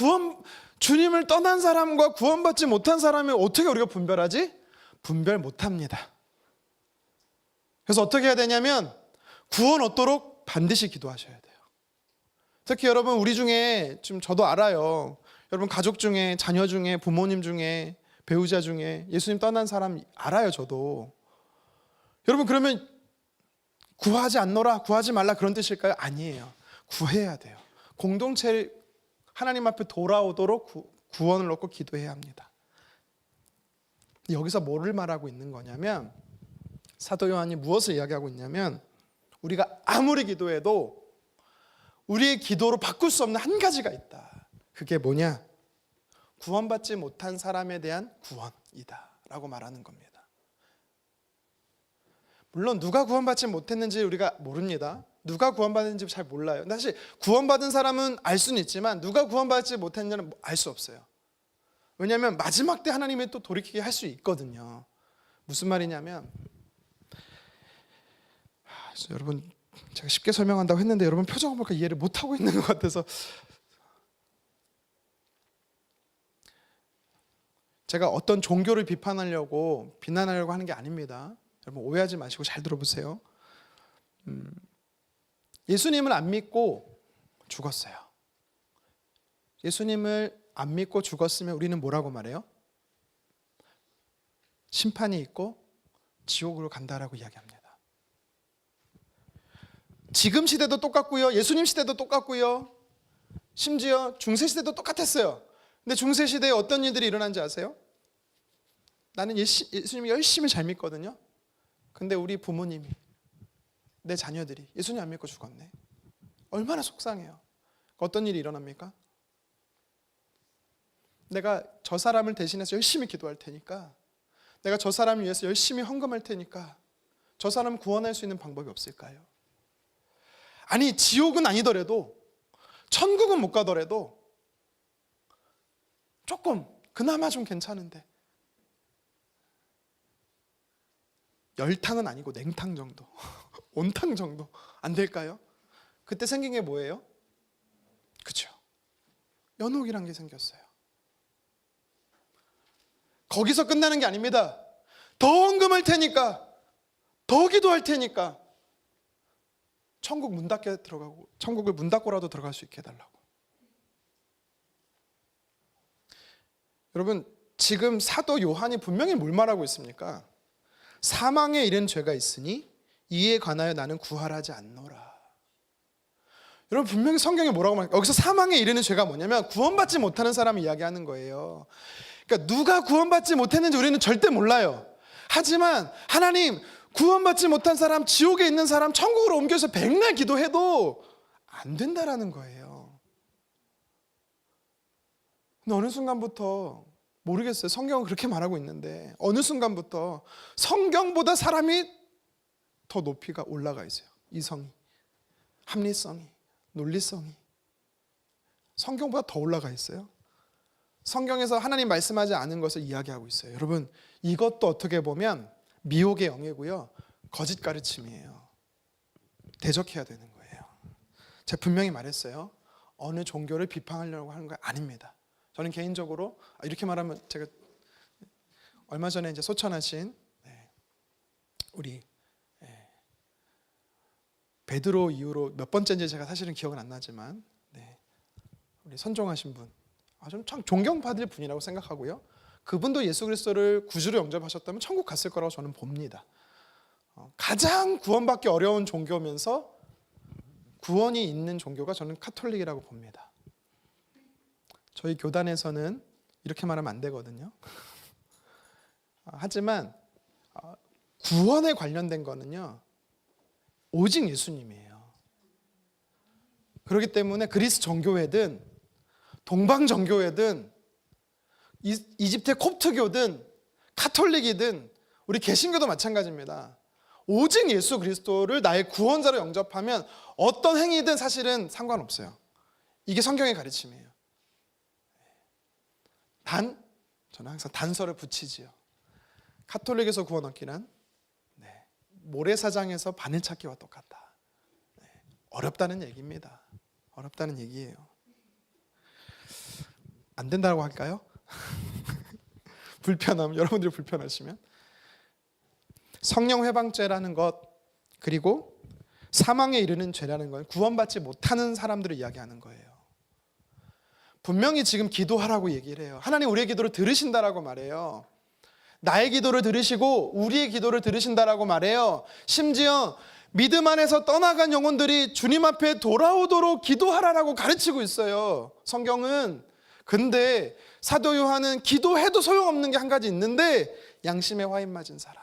주님을 떠난 사람과 구원받지 못한 사람을 어떻게 우리가 분별하지? 분별 못합니다. 그래서 어떻게 해야 되냐면 구원 얻도록 반드시 기도하셔야 돼요. 특히 여러분 우리 중에 지금 저도 알아요. 여러분 가족 중에 자녀 중에 부모님 중에 배우자 중에 예수님 떠난 사람 알아요, 저도. 여러분, 그러면 구하지 않노라, 구하지 말라 그런 뜻일까요? 아니에요. 구해야 돼요. 공동체를 하나님 앞에 돌아오도록 구원을 얻고 기도해야 합니다. 여기서 뭐를 말하고 있는 거냐면, 사도 요한이 무엇을 이야기하고 있냐면, 우리가 아무리 기도해도 우리의 기도로 바꿀 수 없는 한 가지가 있다. 그게 뭐냐? 구원받지 못한 사람에 대한 구원이다 라고 말하는 겁니다. 물론 누가 구원받지 못했는지 우리가 모릅니다. 누가 구원받았는지 잘 몰라요. 사실 구원받은 사람은 알 수는 있지만 누가 구원받지 못했는지는 알 수 없어요. 왜냐하면 마지막 때 하나님이 또 돌이키게 할 수 있거든요. 무슨 말이냐면, 여러분, 제가 쉽게 설명한다고 했는데 여러분 표정을 보니까 이해를 못하고 있는 것 같아서, 제가 어떤 종교를 비난하려고 하는 게 아닙니다. 여러분 오해하지 마시고 잘 들어보세요. 예수님을 안 믿고 죽었어요. 예수님을 안 믿고 죽었으면 우리는 뭐라고 말해요? 심판이 있고 지옥으로 간다라고 이야기합니다. 지금 시대도 똑같고요, 예수님 시대도 똑같고요, 심지어 중세 시대도 똑같았어요. 근데 중세 시대에 어떤 일들이 일어난지 아세요? 나는 예수님이 열심히 잘 믿거든요. 근데 우리 부모님이, 내 자녀들이 예수님 안 믿고 죽었네. 얼마나 속상해요. 어떤 일이 일어납니까? 내가 저 사람을 대신해서 열심히 기도할 테니까, 내가 저 사람을 위해서 열심히 헌금할 테니까 저 사람을 구원할 수 있는 방법이 없을까요? 아니, 지옥은 아니더라도, 천국은 못 가더라도 조금 그나마 좀 괜찮은데, 열탕은 아니고 냉탕 정도, 온탕 정도 안 될까요? 그때 생긴 게 뭐예요? 그렇죠, 연옥이란 게 생겼어요. 거기서 끝나는 게 아닙니다. 더 헌금할 테니까, 더 기도할 테니까 천국 문 닫게 들어가고, 천국을 문 닫고라도 들어갈 수 있게 해달라고. 여러분, 지금 사도 요한이 분명히 뭘 말하고 있습니까? 사망에 이른 죄가 있으니 이에 관하여 나는 구할하지 않노라. 여러분, 분명히 성경에 뭐라고 말합니까? 여기서 사망에 이르는 죄가 뭐냐면 구원받지 못하는 사람을 이야기하는 거예요. 그러니까 누가 구원받지 못했는지 우리는 절대 몰라요. 하지만 하나님, 구원받지 못한 사람, 지옥에 있는 사람 천국으로 옮겨서 백날 기도해도 안 된다라는 거예요. 근데 어느 순간부터, 모르겠어요, 성경은 그렇게 말하고 있는데 어느 순간부터 성경보다 사람이 더 높이가 올라가 있어요. 이성이, 합리성이, 논리성이 성경보다 더 올라가 있어요. 성경에서 하나님 말씀하지 않은 것을 이야기하고 있어요. 여러분, 이것도 어떻게 보면 미혹의 영이고요, 거짓 가르침이에요. 대적해야 되는 거예요. 제가 분명히 말했어요. 어느 종교를 비판하려고 하는 거 아닙니다. 저는 개인적으로, 이렇게 말하면, 제가 얼마 전에 이제 소천하신 우리 베드로 이후로 몇 번째인지 제가 사실은 기억은 안 나지만, 우리 선종하신 분, 좀 참 존경받을 분이라고 생각하고요, 그분도 예수 그리스도를 구주로 영접하셨다면 천국 갔을 거라고 저는 봅니다. 가장 구원받기 어려운 종교면서 구원이 있는 종교가 저는 카톨릭이라고 봅니다. 저희 교단에서는 이렇게 말하면 안 되거든요. 하지만 구원에 관련된 거는요, 오직 예수님이에요. 그렇기 때문에 그리스 정교회든 동방 정교회든 이집트 콥트교든 카톨릭이든 우리 개신교도 마찬가지입니다. 오직 예수 그리스도를 나의 구원자로 영접하면 어떤 행위든 사실은 상관없어요. 이게 성경의 가르침이에요. 저는 항상 단서를 붙이지요. 카톨릭에서 구원 얻기란 모래사장에서 바늘 찾기와 똑같다. 어렵다는 얘기입니다. 어렵다는 얘기예요. 안 된다고 할까요? 불편함, 여러분들이 불편하시면. 성령 회방죄라는 것, 그리고 사망에 이르는 죄라는 건 구원받지 못하는 사람들을 이야기하는 거예요. 분명히 지금 기도하라고 얘기를 해요. 하나님 우리의 기도를 들으신다라고 말해요. 나의 기도를 들으시고 우리의 기도를 들으신다라고 말해요. 심지어 믿음 안에서 떠나간 영혼들이 주님 앞에 돌아오도록 기도하라라고 가르치고 있어요, 성경은. 근데 사도 요한은 기도해도 소용없는 게 한 가지 있는데, 양심에 화인 맞은 사람.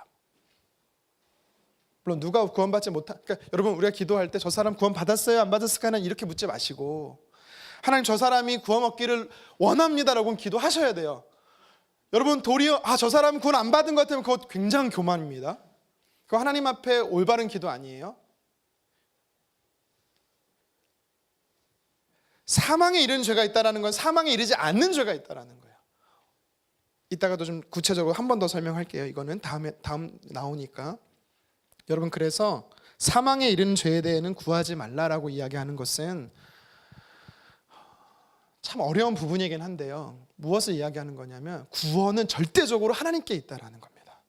물론 누가 구원받지 못한, 그러니까 여러분 우리가 기도할 때 저 사람 구원 받았어요 안 받았을까는 이렇게 묻지 마시고, 하나님 저 사람이 구원 얻기를 원합니다라고 기도하셔야 돼요. 여러분 도리어 저 사람 구원 안 받은 것 같으면 그것 굉장히 교만입니다. 그거 하나님 앞에 올바른 기도 아니에요. 사망에 이르는 죄가 있다는 건 사망에 이르지 않는 죄가 있다는 거예요. 이따가도 좀 구체적으로 한 번 더 설명할게요. 이거는 다음 나오니까. 여러분 그래서 사망에 이르는 죄에 대해는 구하지 말라라고 이야기하는 것은 참 어려운 부분이긴 한데요, 무엇을 이야기하는 거냐면 구원은 절대적으로 하나님께 있다라는 겁니다.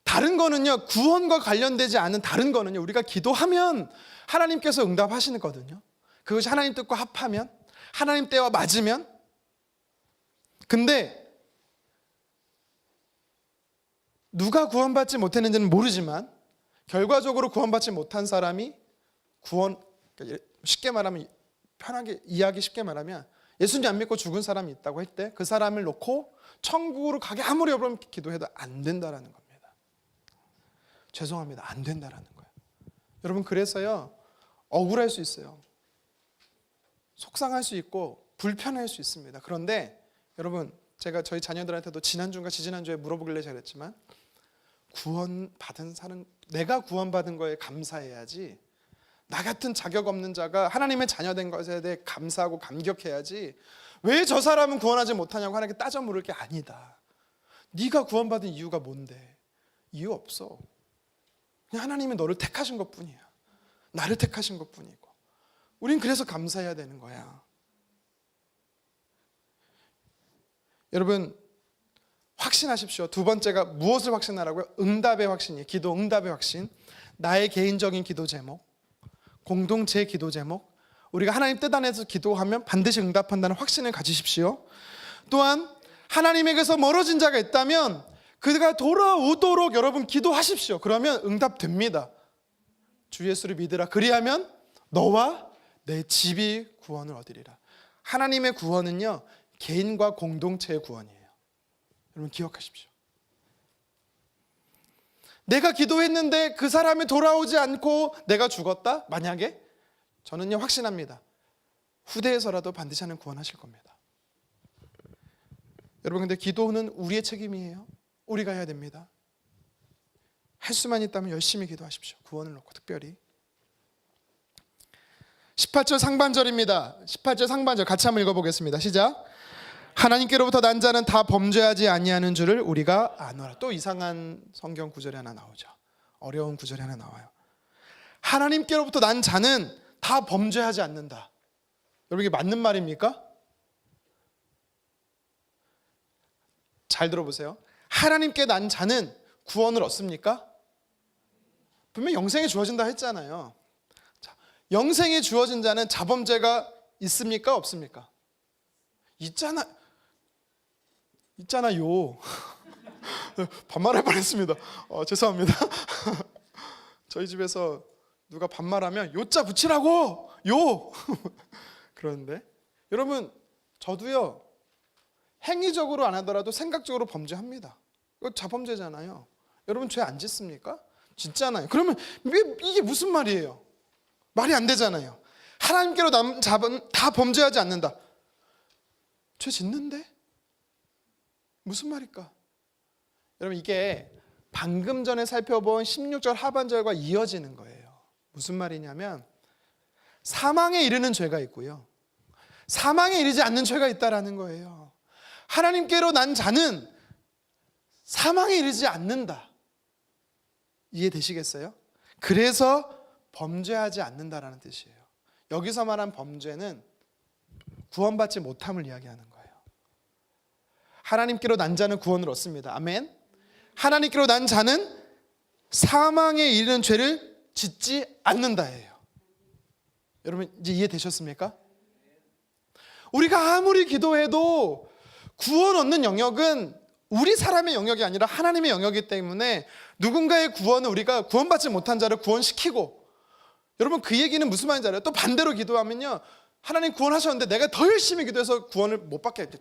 다른 거는요, 구원과 관련되지 않은 다른 거는요, 우리가 기도하면 하나님께서 응답하시는 거거든요. 그것이 하나님 뜻과 합하면, 하나님 때와 맞으면. 근데 누가 구원받지 못했는지는 모르지만 결과적으로 구원받지 못한 사람이 쉽게 말하면, 편하게 이해하기 쉽게 말하면, 예수님 안 믿고 죽은 사람이 있다고 할 때 그 사람을 놓고 천국으로 가게 아무리 여러분 기도해도 안 된다라는 겁니다. 죄송합니다, 안 된다라는 거예요. 여러분 그래서요, 억울할 수 있어요. 속상할 수 있고 불편할 수 있습니다. 그런데 여러분, 제가 저희 자녀들한테도 지난주인가 지지난주에 물어보길래 잘했지만, 구원받은 사람, 내가 구원받은 거에 감사해야지, 나 같은 자격 없는 자가 하나님의 자녀된 것에 대해 감사하고 감격해야지, 왜 저 사람은 구원하지 못하냐고 하나님께 따져 물을 게 아니다. 네가 구원받은 이유가 뭔데? 이유 없어. 그냥 하나님이 너를 택하신 것뿐이야. 나를 택하신 것뿐이고. 우린 그래서 감사해야 되는 거야. 여러분 확신하십시오. 두 번째가 무엇을 확신하라고요? 응답의 확신이에요. 기도 응답의 확신. 나의 개인적인 기도 제목, 공동체 기도 제목, 우리가 하나님 뜻 안에서 기도하면 반드시 응답한다는 확신을 가지십시오. 또한 하나님에게서 멀어진 자가 있다면 그가 돌아오도록 여러분 기도하십시오. 그러면 응답됩니다. 주 예수를 믿으라. 그리하면 너와 내 집이 구원을 얻으리라. 하나님의 구원은요, 개인과 공동체의 구원이에요. 여러분 기억하십시오. 내가 기도했는데 그 사람이 돌아오지 않고 내가 죽었다? 만약에 저는요 확신합니다. 후대에서라도 반드시 하나님 구원하실 겁니다. 여러분 근데 기도는 우리의 책임이에요. 우리가 해야 됩니다. 할 수만 있다면 열심히 기도하십시오. 구원을 놓고 특별히. 18절 상반절입니다. 18절 상반절 같이 한번 읽어보겠습니다. 시작. 하나님께로부터 난 자는 다 범죄하지 아니하는 줄을 우리가 아노라. 또 이상한 성경 구절이 하나 나오죠. 어려운 구절이 하나 나와요. 하나님께로부터 난 자는 다 범죄하지 않는다. 여러분 이게 맞는 말입니까? 잘 들어보세요. 하나님께 난 자는 구원을 얻습니까? 분명히 영생이 주어진다 했잖아요. 자, 영생이 주어진 자는 자범죄가 있습니까? 없습니까? 있잖아요. 반말할 뻔했습니다. 죄송합니다. 저희 집에서 누가 반말하면 요자 붙이라고 요 그러는데, 여러분 저도요 행위적으로 안 하더라도 생각적으로 범죄합니다. 이거 자범죄잖아요. 여러분 죄 안 짓습니까? 짓잖아요. 그러면 이게 무슨 말이에요? 말이 안 되잖아요. 하나님께로 남 잡은 다 범죄하지 않는다. 죄 짓는데? 무슨 말일까? 여러분 이게 방금 전에 살펴본 16절 하반절과 이어지는 거예요. 무슨 말이냐면 사망에 이르는 죄가 있고요, 사망에 이르지 않는 죄가 있다라는 거예요. 하나님께로 난 자는 사망에 이르지 않는다. 이해되시겠어요? 그래서 범죄하지 않는다라는 뜻이에요. 여기서 말한 범죄는 구원받지 못함을 이야기하는 거예요. 하나님께로 난 자는 구원을 얻습니다. 아멘. 하나님께로 난 자는 사망에 이르는 죄를 짓지 않는다예요. 여러분 이제 이해되셨습니까? 우리가 아무리 기도해도 구원 얻는 영역은 우리 사람의 영역이 아니라 하나님의 영역이기 때문에 누군가의 구원을 우리가 구원받지 못한 자를 구원시키고, 여러분 그 얘기는 무슨 말인지 알아요? 또 반대로 기도하면요, 하나님 구원하셨는데 내가 더 열심히 기도해서 구원을 못 받게 할게.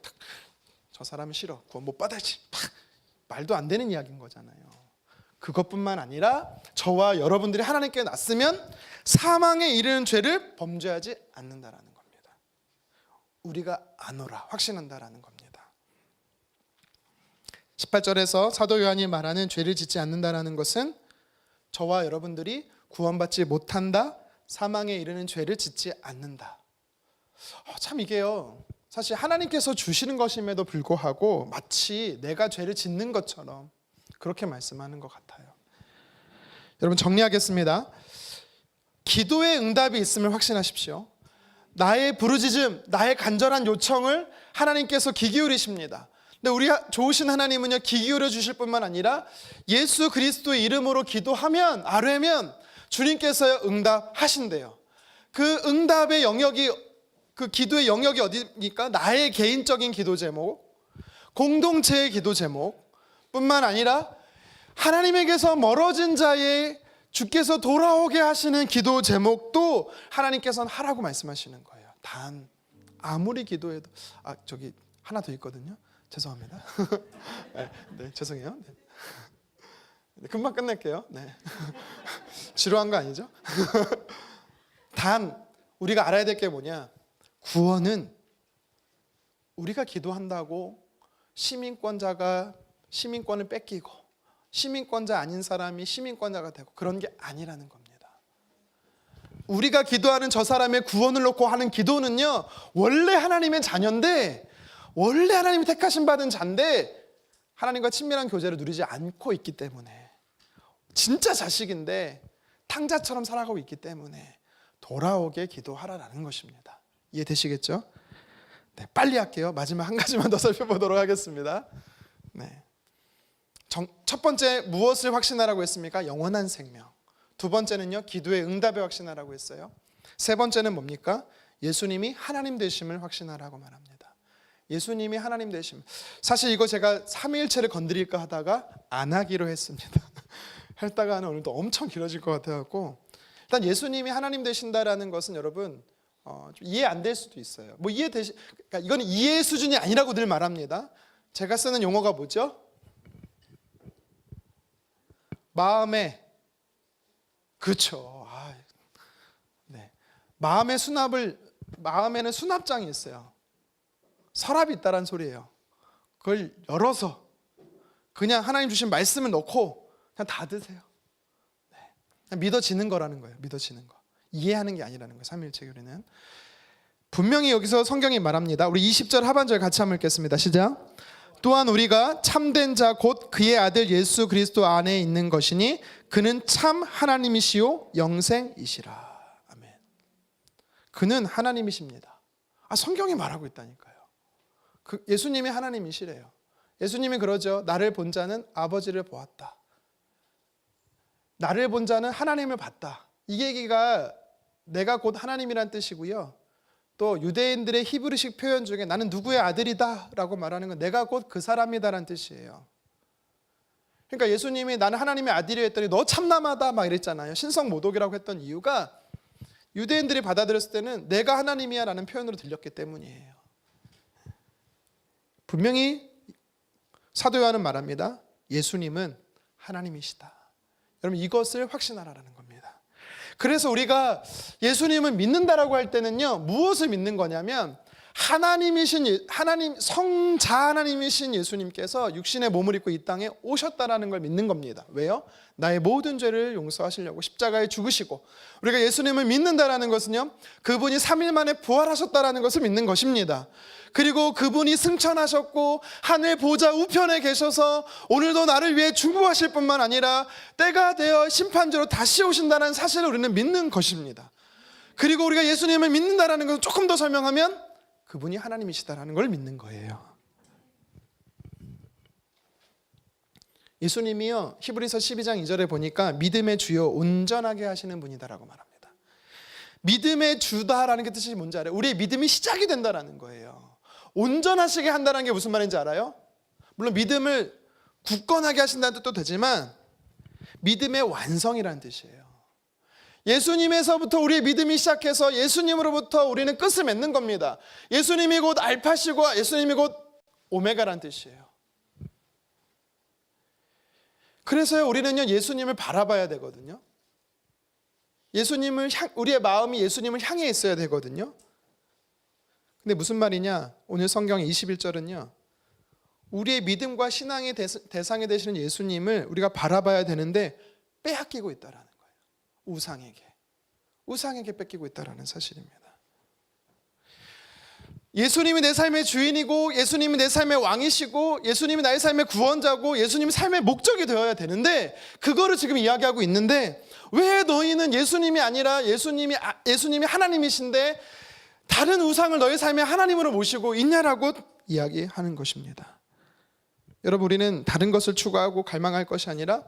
저 사람은 싫어, 구원 못 받아야지. 말도 안 되는 이야기인 거잖아요. 그것뿐만 아니라 저와 여러분들이 하나님께 났으면 사망에 이르는 죄를 범죄하지 않는다라는 겁니다. 우리가 안 오라 확신한다라는 겁니다. 18절에서 사도 요한이 말하는 죄를 짓지 않는다라는 것은 저와 여러분들이 구원받지 못한다, 사망에 이르는 죄를 짓지 않는다. 참 이게요, 사실 하나님께서 주시는 것임에도 불구하고 마치 내가 죄를 짓는 것처럼 그렇게 말씀하는 것 같아요. 여러분 정리하겠습니다. 기도의 응답이 있음을 확신하십시오. 나의 부르짖음, 나의 간절한 요청을 하나님께서 귀 기울이십니다. 근데 우리 좋으신 하나님은요, 귀 기울여 주실 뿐만 아니라 예수 그리스도의 이름으로 기도하면, 아뢰면 주님께서 응답하신대요. 그 응답의 영역이, 그 기도의 영역이 어디입니까? 나의 개인적인 기도 제목, 공동체의 기도 제목 뿐만 아니라 하나님에게서 멀어진 자의 주께서 돌아오게 하시는 기도 제목도 하나님께서는 하라고 말씀하시는 거예요. 단 아무리 기도해도, 저기 하나 더 있거든요. 죄송합니다. 네, 죄송해요. 네. 금방 끝낼게요. 네. 지루한 거 아니죠? 단 우리가 알아야 될 게 뭐냐? 구원은 우리가 기도한다고 시민권자가 시민권을 뺏기고 시민권자 아닌 사람이 시민권자가 되고 그런 게 아니라는 겁니다. 우리가 기도하는 저 사람의 구원을 놓고 하는 기도는요, 원래 하나님의 자녀인데, 원래 하나님이 택하신 받은 자인데 하나님과 친밀한 교제를 누리지 않고 있기 때문에, 진짜 자식인데 탕자처럼 살아가고 있기 때문에 돌아오게 기도하라라는 것입니다. 이해되시겠죠? 네, 빨리 할게요. 마지막 한 가지만 더 살펴보도록 하겠습니다. 네. 첫 번째 무엇을 확신하라고 했습니까? 영원한 생명. 두 번째는요, 기도의 응답에 확신하라고 했어요. 세 번째는 뭡니까? 예수님이 하나님 되심을 확신하라고 말합니다. 예수님이 하나님 되심. 사실 이거 제가 삼위일체를 건드릴까 하다가 안 하기로 했습니다. 했다가는 오늘도 엄청 길어질 것 같아갖고, 일단 예수님이 하나님 되신다라는 것은 여러분 좀 이해 안 될 수도 있어요. 뭐 그러니까 이거는 이해 수준이 아니라고 늘 말합니다. 제가 쓰는 용어가 뭐죠? 마음에, 그렇죠. 네. 마음에는 수납장이 있어요. 서랍이 있다란 소리예요. 그걸 열어서 그냥 하나님 주신 말씀을 넣고 그냥 닫으세요. 네. 그냥 믿어지는 거라는 거예요. 믿어지는 거. 이해하는 게 아니라는 거예요. 삼위일체 교리는. 분명히 여기서 성경이 말합니다. 우리 20절 하반절 같이 한번 읽겠습니다. 시작. 또한 우리가 참된 자 곧 그의 아들 예수 그리스도 안에 있는 것이니 그는 참 하나님이시요 영생이시라. 아멘. 그는 하나님이십니다. 성경이 말하고 있다니까요. 예수님이 하나님이시래요. 예수님이 그러죠. 나를 본 자는 아버지를 보았다. 나를 본 자는 하나님을 봤다. 이 얘기가 내가 곧 하나님이란 뜻이고요. 또 유대인들의 히브리식 표현 중에 나는 누구의 아들이다 라고 말하는 건 내가 곧 그 사람이다라는 뜻이에요. 그러니까 예수님이 나는 하나님의 아들이 했더니 너 참남하다 막 이랬잖아요. 신성모독이라고 했던 이유가 유대인들이 받아들였을 때는 내가 하나님이야 라는 표현으로 들렸기 때문이에요. 분명히 사도 요한은 말합니다. 예수님은 하나님이시다. 여러분 이것을 확신하라는 겁니다. 그래서 우리가 예수님을 믿는다라고 할 때는요, 무엇을 믿는 거냐면 성자 하나님이신 예수님께서 육신의 몸을 입고 이 땅에 오셨다라는 걸 믿는 겁니다. 왜요? 나의 모든 죄를 용서하시려고 십자가에 죽으시고, 우리가 예수님을 믿는다라는 것은요, 그분이 3일 만에 부활하셨다라는 것을 믿는 것입니다. 그리고 그분이 승천하셨고 하늘 보좌 우편에 계셔서 오늘도 나를 위해 중보하실 뿐만 아니라 때가 되어 심판주로 다시 오신다는 사실을 우리는 믿는 것입니다. 그리고 우리가 예수님을 믿는다라는 것을 조금 더 설명하면 그분이 하나님이시다라는 걸 믿는 거예요. 예수님이요, 히브리서 12장 2절에 보니까 믿음의 주요 온전하게 하시는 분이다라고 말합니다. 믿음의 주다라는 게 뜻이 뭔지 알아요? 우리의 믿음이 시작이 된다라는 거예요. 온전하시게 한다는 게 무슨 말인지 알아요? 물론 믿음을 굳건하게 하신다는 뜻도 되지만 믿음의 완성이라는 뜻이에요. 예수님에서부터 우리의 믿음이 시작해서 예수님으로부터 우리는 끝을 맺는 겁니다. 예수님이 곧 알파시고 예수님이 곧 오메가라는 뜻이에요. 그래서요, 우리는요, 예수님을 바라봐야 되거든요. 우리의 마음이 예수님을 향해 있어야 되거든요. 근데 무슨 말이냐? 오늘 성경 21절은요. 우리의 믿음과 신앙의 대상이 되시는 예수님을 우리가 바라봐야 되는데 빼앗기고 있다라는 거예요. 우상에게 뺏기고 있다라는 사실입니다. 예수님이 내 삶의 주인이고 예수님이 내 삶의 왕이시고 예수님이 나의 삶의 구원자고 예수님이 삶의 목적이 되어야 되는데 그거를 지금 이야기하고 있는데 왜 너희는 예수님이 아니라 예수님이 하나님이신데 다른 우상을 너희 삶의 하나님으로 모시고 있냐라고 이야기하는 것입니다. 여러분, 우리는 다른 것을 추구하고 갈망할 것이 아니라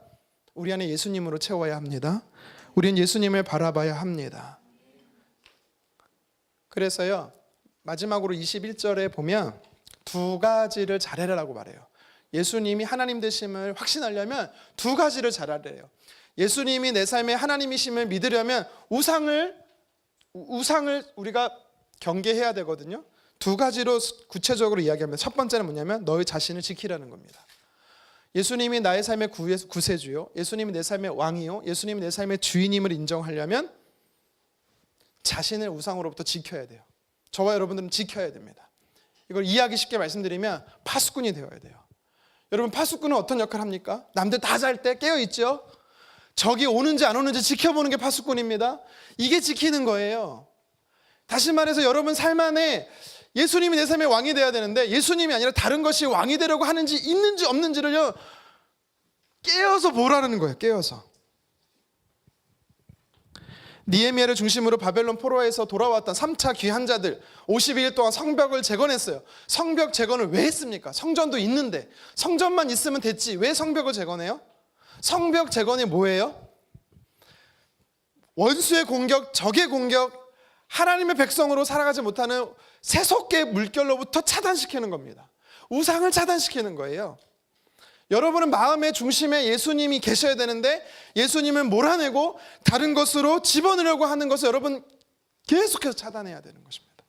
우리 안에 예수님으로 채워야 합니다. 우리는 예수님을 바라봐야 합니다. 그래서요, 마지막으로 21절에 보면 두 가지를 잘해라라고 말해요. 예수님이 하나님 되심을 확신하려면 두 가지를 잘하래요. 예수님이 내 삶의 하나님이심을 믿으려면 우상을 우리가 경계해야 되거든요. 두 가지로 구체적으로 이야기합니다. 첫 번째는 뭐냐면 너희 자신을 지키라는 겁니다. 예수님이 나의 삶의 구세주요, 예수님이 내 삶의 왕이요, 예수님이 내 삶의 주인임을 인정하려면 자신을 우상으로부터 지켜야 돼요. 저와 여러분들은 지켜야 됩니다. 이걸 이해하기 쉽게 말씀드리면 파수꾼이 되어야 돼요. 여러분, 파수꾼은 어떤 역할을 합니까? 남들 다 잘 때 깨어있죠? 적이 오는지 안 오는지 지켜보는 게 파수꾼입니다. 이게 지키는 거예요. 다시 말해서 여러분 삶 안에 예수님이 내 삶의 왕이 되어야 되는데 예수님이 아니라 다른 것이 왕이 되려고 하는지 있는지 없는지를요 깨어서 보라는 거예요. 깨어서. 느헤미야를 중심으로 바벨론 포로에서 돌아왔던 3차 귀한 자들 52일 동안 성벽을 재건했어요. 성벽 재건을 왜 했습니까? 성전도 있는데 성전만 있으면 됐지 왜 성벽을 재건해요? 성벽 재건이 뭐예요? 원수의 공격, 적의 공격, 하나님의 백성으로 살아가지 못하는 세속의 물결로부터 차단시키는 겁니다. 우상을 차단시키는 거예요. 여러분은 마음의 중심에 예수님이 계셔야 되는데 예수님을 몰아내고 다른 것으로 집어넣으려고 하는 것을 여러분 계속해서 차단해야 되는 것입니다.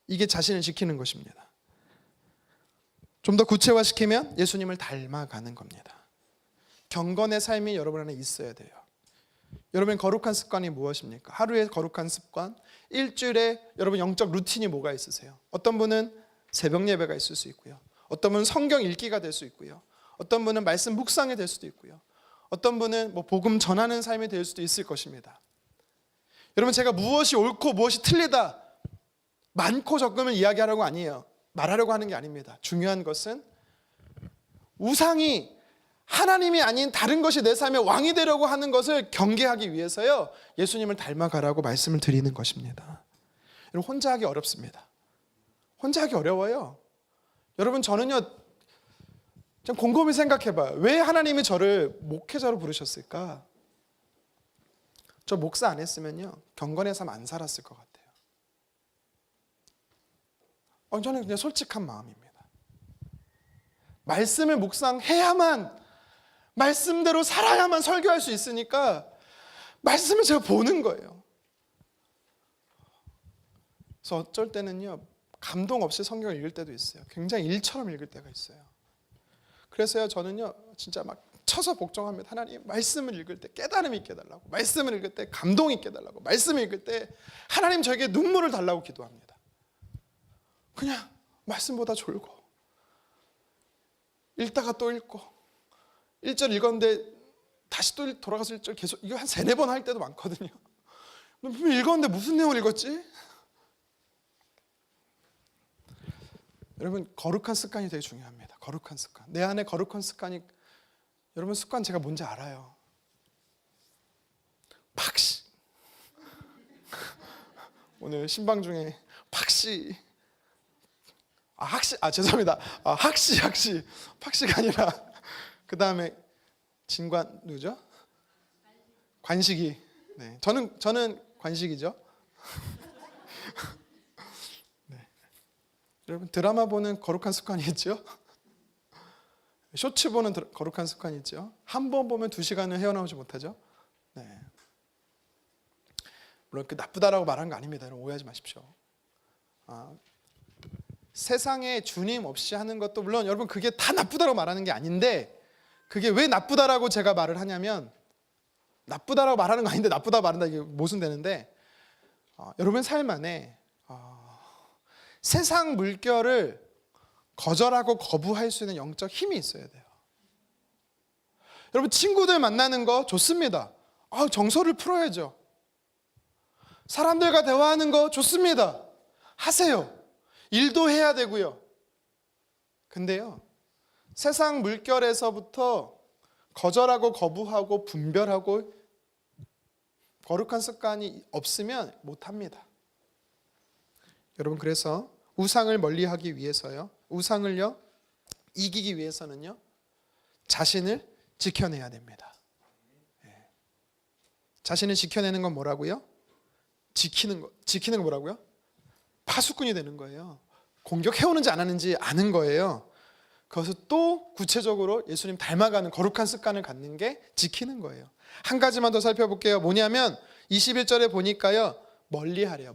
이게 자신을 지키는 것입니다. 좀 더 구체화시키면 예수님을 닮아가는 겁니다. 경건의 삶이 여러분 안에 있어야 돼요. 여러분 거룩한 습관이 무엇입니까? 하루의 거룩한 습관, 일주일에 여러분 영적 루틴이 뭐가 있으세요? 어떤 분은 새벽 예배가 있을 수 있고요. 어떤 분은 성경 읽기가 될 수 있고요. 어떤 분은 말씀 묵상이 될 수도 있고요. 어떤 분은 복음 전하는 삶이 될 수도 있을 것입니다. 여러분 제가 무엇이 옳고 무엇이 틀리다 많고 적음을 이야기하려고 아니에요. 말하려고 하는 게 아닙니다. 중요한 것은 우상이 하나님이 아닌 다른 것이 내 삶의 왕이 되려고 하는 것을 경계하기 위해서요 예수님을 닮아가라고 말씀을 드리는 것입니다. 여러분 혼자 하기 어렵습니다. 혼자 하기 어려워요. 여러분 저는요 좀 곰곰이 생각해봐요. 왜 하나님이 저를 목회자로 부르셨을까? 저 목사 안 했으면요 경건의 삶 안 살았을 것 같아요. 저는 그냥 솔직한 마음입니다. 말씀을 묵상해야만 말씀대로 살아야만 설교할 수 있으니까 말씀을 제가 보는 거예요. 그래서 어쩔 때는요 감동 없이 성경을 읽을 때도 있어요. 굉장히 일처럼 읽을 때가 있어요. 그래서요 저는요 진짜 막 쳐서 복종합니다. 하나님 말씀을 읽을 때 깨달음이 있게 해달라고, 말씀을 읽을 때 감동이 있게 해달라고, 말씀을 읽을 때 하나님 저에게 눈물을 달라고 기도합니다. 그냥 말씀보다 졸고 읽다가 또 읽고 1절 읽었는데 다시 또 돌아가서 1절 계속 이거 한 3-4번 할 때도 많거든요. 읽었는데 무슨 내용을 읽었지? 여러분 거룩한 습관이 되게 중요합니다. 거룩한 습관. 내 안에 거룩한 습관이 여러분 습관 제가 뭔지 알아요. 팍시 오늘 신방 중에 팍시 죄송합니다. 팍시가 아니라 그 다음에 진관 누구죠? 관식이. 네, 저는 관식이죠. 네. 여러분 드라마 보는 거룩한 습관이 있죠? 쇼츠 보는 거룩한 습관이 있죠? 한 번 보면 2시간을 헤어나오지 못하죠? 네. 물론 그 나쁘다라고 말하는 거 아닙니다. 여러분 오해하지 마십시오. 세상에 주님 없이 하는 것도 물론 여러분 그게 다 나쁘다라고 말하는 게 아닌데, 그게 왜 나쁘다라고 제가 말을 하냐면, 나쁘다라고 말하는 거 아닌데 나쁘다고 말한다 이게 모순되는데, 여러분 삶 안에 세상 물결을 거절하고 거부할 수 있는 영적 힘이 있어야 돼요. 여러분 친구들 만나는 거 좋습니다. 정서를 풀어야죠. 사람들과 대화하는 거 좋습니다. 하세요. 일도 해야 되고요. 근데요, 세상 물결에서부터 거절하고 거부하고 분별하고 거룩한 습관이 없으면 못합니다. 여러분 그래서 우상을 멀리하기 위해서요, 우상을요 이기기 위해서는요 자신을 지켜내야 됩니다. 자신을 지켜내는 건 뭐라고요? 지키는 거 뭐라고요? 파수꾼이 되는 거예요. 공격해오는지 안 하는지 아는 거예요. 그것을 또 구체적으로 예수님 닮아가는 거룩한 습관을 갖는 게 지키는 거예요. 한 가지만 더 살펴볼게요. 뭐냐면 21절에 보니까요, 멀리하래요.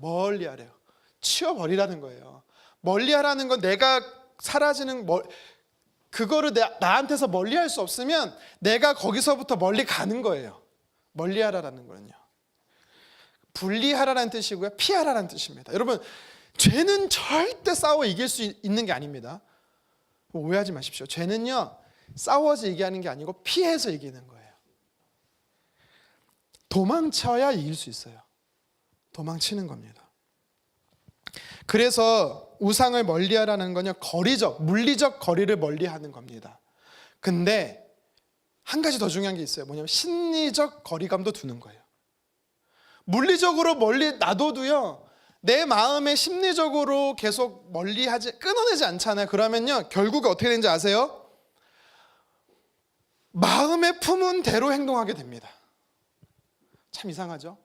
치워버리라는 거예요. 멀리하라는 건 내가 사라지는 그거를 나한테서 멀리할 수 없으면 내가 거기서부터 멀리 가는 거예요. 멀리하라라는 거는요, 분리하라라는 뜻이고요, 피하라라는 뜻입니다. 여러분 죄는 절대 싸워 이길 수 있는 게 아닙니다. 오해하지 마십시오. 죄는요 싸워서 이기는 게 아니고 피해서 이기는 거예요. 도망쳐야 이길 수 있어요. 도망치는 겁니다. 그래서 우상을 멀리하라는 거는 물리적 거리를 멀리하는 겁니다. 근데 한 가지 더 중요한 게 있어요. 뭐냐면 심리적 거리감도 두는 거예요. 물리적으로 멀리 놔둬도요, 내 마음에 심리적으로 계속 끊어내지 않잖아요. 그러면요 결국에 어떻게 되는지 아세요? 마음에 품은 대로 행동하게 됩니다. 참 이상하죠?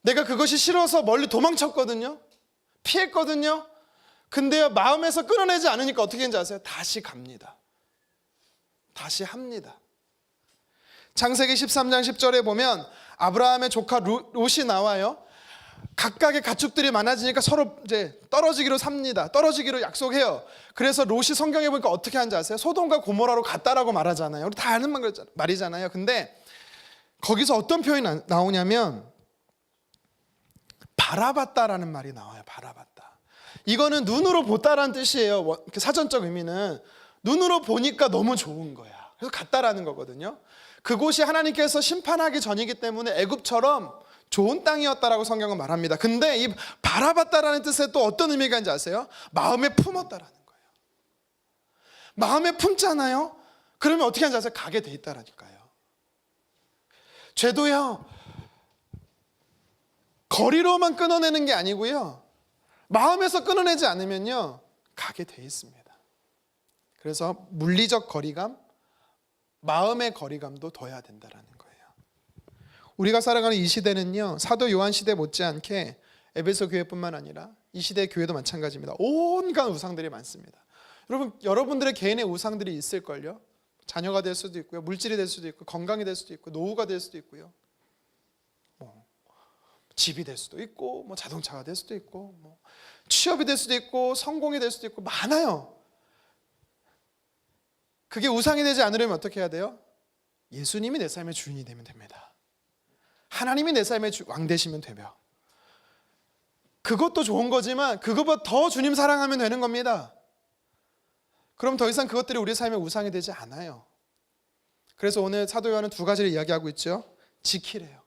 내가 그것이 싫어서 멀리 도망쳤거든요. 피했거든요. 근데요 마음에서 끊어내지 않으니까 어떻게 되는지 아세요? 다시 갑니다. 다시 합니다. 창세기 13장 10절에 보면 아브라함의 조카 롯이 나와요. 각각의 가축들이 많아지니까 서로 이제 떨어지기로 삽니다. 떨어지기로 약속해요. 그래서 롯이 성경에 보니까 어떻게 하는지 아세요? 소돔과 고모라로 갔다라고 말하잖아요. 우리 다 아는 말이잖아요. 근데 거기서 어떤 표현이 나오냐면 바라봤다라는 말이 나와요. 바라봤다. 이거는 눈으로 보다라는 뜻이에요. 사전적 의미는 눈으로 보니까 너무 좋은 거야. 그래서 갔다라는 거거든요. 그곳이 하나님께서 심판하기 전이기 때문에 애굽처럼 좋은 땅이었다라고 성경은 말합니다. 근데 이 바라봤다라는 뜻에 또 어떤 의미가 있는지 아세요? 마음에 품었다라는 거예요. 마음에 품잖아요. 그러면 어떻게 하는지 아세요? 가게 돼 있다라니까요. 죄도요 거리로만 끊어내는 게 아니고요, 마음에서 끊어내지 않으면요 가게 돼 있습니다. 그래서 물리적 거리감, 마음의 거리감도 둬야 된다라는 거예요. 우리가 살아가는 이 시대는요 사도 요한 시대 못지않게 에베소 교회뿐만 아니라 이 시대의 교회도 마찬가지입니다. 온갖 우상들이 많습니다. 여러분들의 개인의 우상들이 있을걸요. 자녀가 될 수도 있고요, 물질이 될 수도 있고, 건강이 될 수도 있고, 노후가 될 수도 있고요, 집이 될 수도 있고, 자동차가 될 수도 있고, 취업이 될 수도 있고, 성공이 될 수도 있고, 많아요. 그게 우상이 되지 않으려면 어떻게 해야 돼요? 예수님이 내 삶의 주인이 되면 됩니다. 하나님이 내 삶의 왕 되시면 되며, 그것도 좋은 거지만 그것보다 더 주님 사랑하면 되는 겁니다. 그럼 더 이상 그것들이 우리 삶의 우상이 되지 않아요. 그래서 오늘 사도 요한은 2가지를 이야기하고 있죠. 지키래요.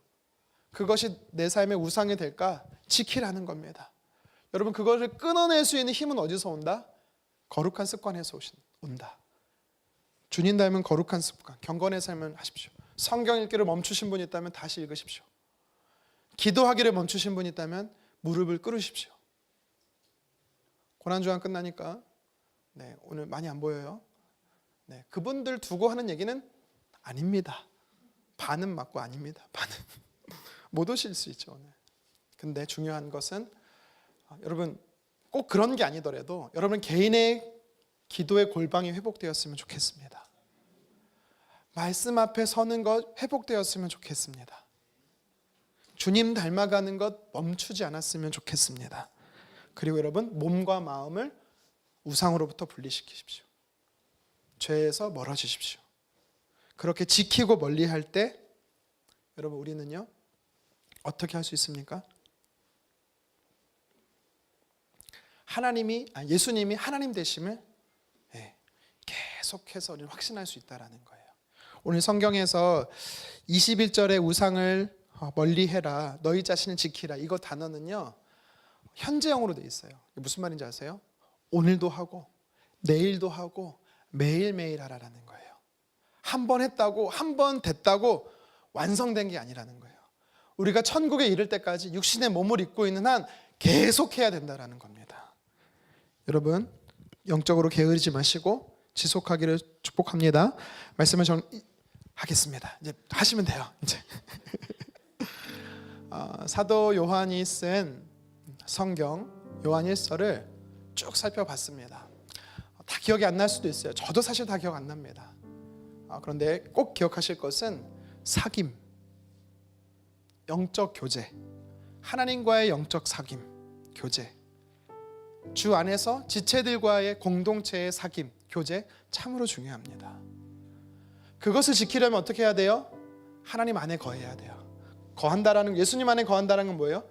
그것이 내 삶의 우상이 될까? 지키라는 겁니다. 여러분 그것을 끊어낼 수 있는 힘은 어디서 온다? 거룩한 습관에서 온다. 주님 닮은 거룩한 습관, 경건의 삶을 하십시오. 성경 읽기를 멈추신 분이 있다면 다시 읽으십시오. 기도하기를 멈추신 분이 있다면 무릎을 꿇으십시오. 고난주간 끝나니까 오늘 많이 안 보여요. 그분들 두고 하는 얘기는 아닙니다. 반은 맞고 아닙니다. 반은 못 오실 수 있죠. 오늘 근데 중요한 것은 여러분 꼭 그런 게 아니더라도 여러분 개인의 기도의 골방이 회복되었으면 좋겠습니다. 말씀 앞에 서는 것 회복되었으면 좋겠습니다. 주님 닮아가는 것 멈추지 않았으면 좋겠습니다. 그리고 여러분 몸과 마음을 우상으로부터 분리시키십시오. 죄에서 멀어지십시오. 그렇게 지키고 멀리할 때 여러분 우리는요 어떻게 할 수 있습니까? 예수님이 하나님 되심을 계속해서 우리는 확신할 수 있다는 거예요. 오늘 성경에서 21절의 우상을 멀리해라, 너희 자신을 지키라, 이거 단어는요 현재형으로 돼 있어요. 무슨 말인지 아세요? 오늘도 하고 내일도 하고 매일매일 하라라는 거예요. 한 번 했다고, 한 번 됐다고 완성된 게 아니라는 거예요. 우리가 천국에 이를 때까지 육신의 몸을 입고 있는 한 계속해야 된다는 겁니다. 여러분 영적으로 게으르지 마시고 지속하기를 축복합니다. 말씀을 하겠습니다. 이제 하시면 돼요. 이제 사도 요한이 쓴 성경 요한 1서를 쭉 살펴봤습니다. 다 기억이 안 날 수도 있어요. 저도 사실 다 기억 안 납니다. 그런데 꼭 기억하실 것은 사귐, 영적 교제, 하나님과의 영적 사귐, 교제, 주 안에서 지체들과의 공동체의 사귐, 교제 참으로 중요합니다. 그것을 지키려면 어떻게 해야 돼요? 하나님 안에 거해야 돼요. 예수님 안에 거한다는 건 뭐예요?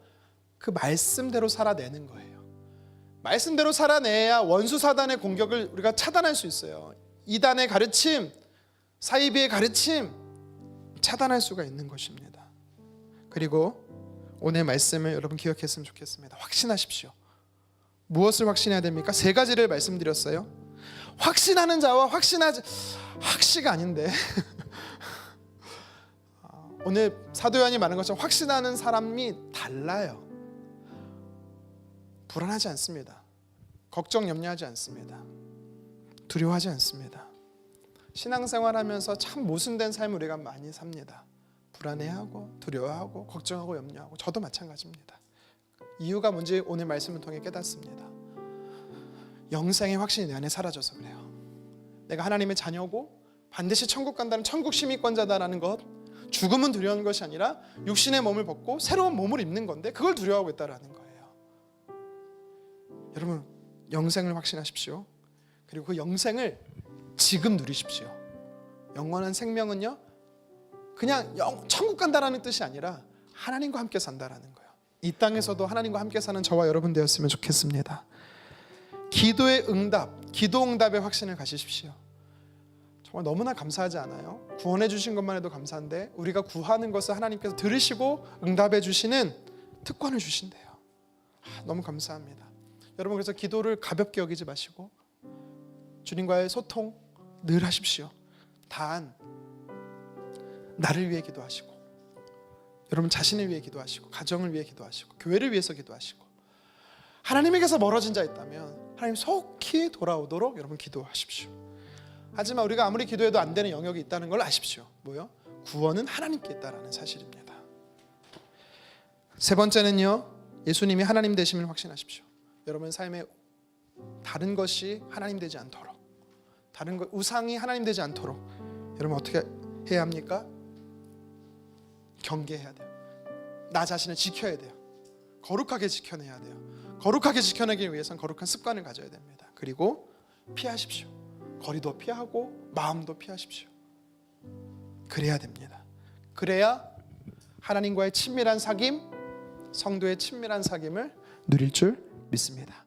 그 말씀대로 살아내는 거예요. 말씀대로 살아내야 원수 사단의 공격을 우리가 차단할 수 있어요. 이단의 가르침, 사이비의 가르침 차단할 수가 있는 것입니다. 그리고 오늘 말씀을 여러분 기억했으면 좋겠습니다. 확신하십시오. 무엇을 확신해야 됩니까? 3가지를 말씀드렸어요. 확신하는 자와 확시가 아닌데 오늘 사도 요한이 말한 것처럼 확신하는 사람이 달라요. 불안하지 않습니다. 걱정 염려하지 않습니다. 두려워하지 않습니다. 신앙생활하면서 참 모순된 삶을 우리가 많이 삽니다. 불안해하고 두려워하고 걱정하고 염려하고 저도 마찬가지입니다. 이유가 뭔지 오늘 말씀을 통해 깨닫습니다. 영생의 확신이 내 안에 사라져서 그래요. 내가 하나님의 자녀고 반드시 천국 간다는 천국 시민권자다라는 것, 죽음은 두려운 것이 아니라 육신의 몸을 벗고 새로운 몸을 입는 건데 그걸 두려워하고 있다라는 거예요. 여러분 영생을 확신하십시오. 그리고 그 영생을 지금 누리십시오. 영원한 생명은요 그냥 천국 간다라는 뜻이 아니라 하나님과 함께 산다라는 거예요. 이 땅에서도 하나님과 함께 사는 저와 여러분 되었으면 좋겠습니다. 기도의 응답, 기도 응답의 확신을 가지십시오. 정말 너무나 감사하지 않아요? 구원해 주신 것만 해도 감사한데 우리가 구하는 것을 하나님께서 들으시고 응답해 주시는 특권을 주신대요. 너무 감사합니다. 여러분 그래서 기도를 가볍게 여기지 마시고 주님과의 소통 늘 하십시오. 단 나를 위해 기도하시고 여러분 자신을 위해 기도하시고 가정을 위해 기도하시고 교회를 위해서 기도하시고 하나님에게서 멀어진 자 있다면 하나님 속히 돌아오도록 여러분 기도하십시오. 하지만 우리가 아무리 기도해도 안 되는 영역이 있다는 걸 아십시오. 뭐요? 구원은 하나님께 있다라는 사실입니다. 3번째는요 예수님이 하나님 되심을 확신하십시오. 여러분 삶에 다른 것이 하나님 되지 않도록, 다른 것 우상이 하나님 되지 않도록 여러분 어떻게 해야 합니까? 경계해야 돼요. 나 자신을 지켜야 돼요. 거룩하게 지켜내야 돼요. 거룩하게 지켜내기 위해서는 거룩한 습관을 가져야 됩니다. 그리고 피하십시오. 거리도 피하고 마음도 피하십시오. 그래야 됩니다. 그래야 하나님과의 친밀한 사귐, 성도의 친밀한 사귐을 누릴 줄 믿습니다.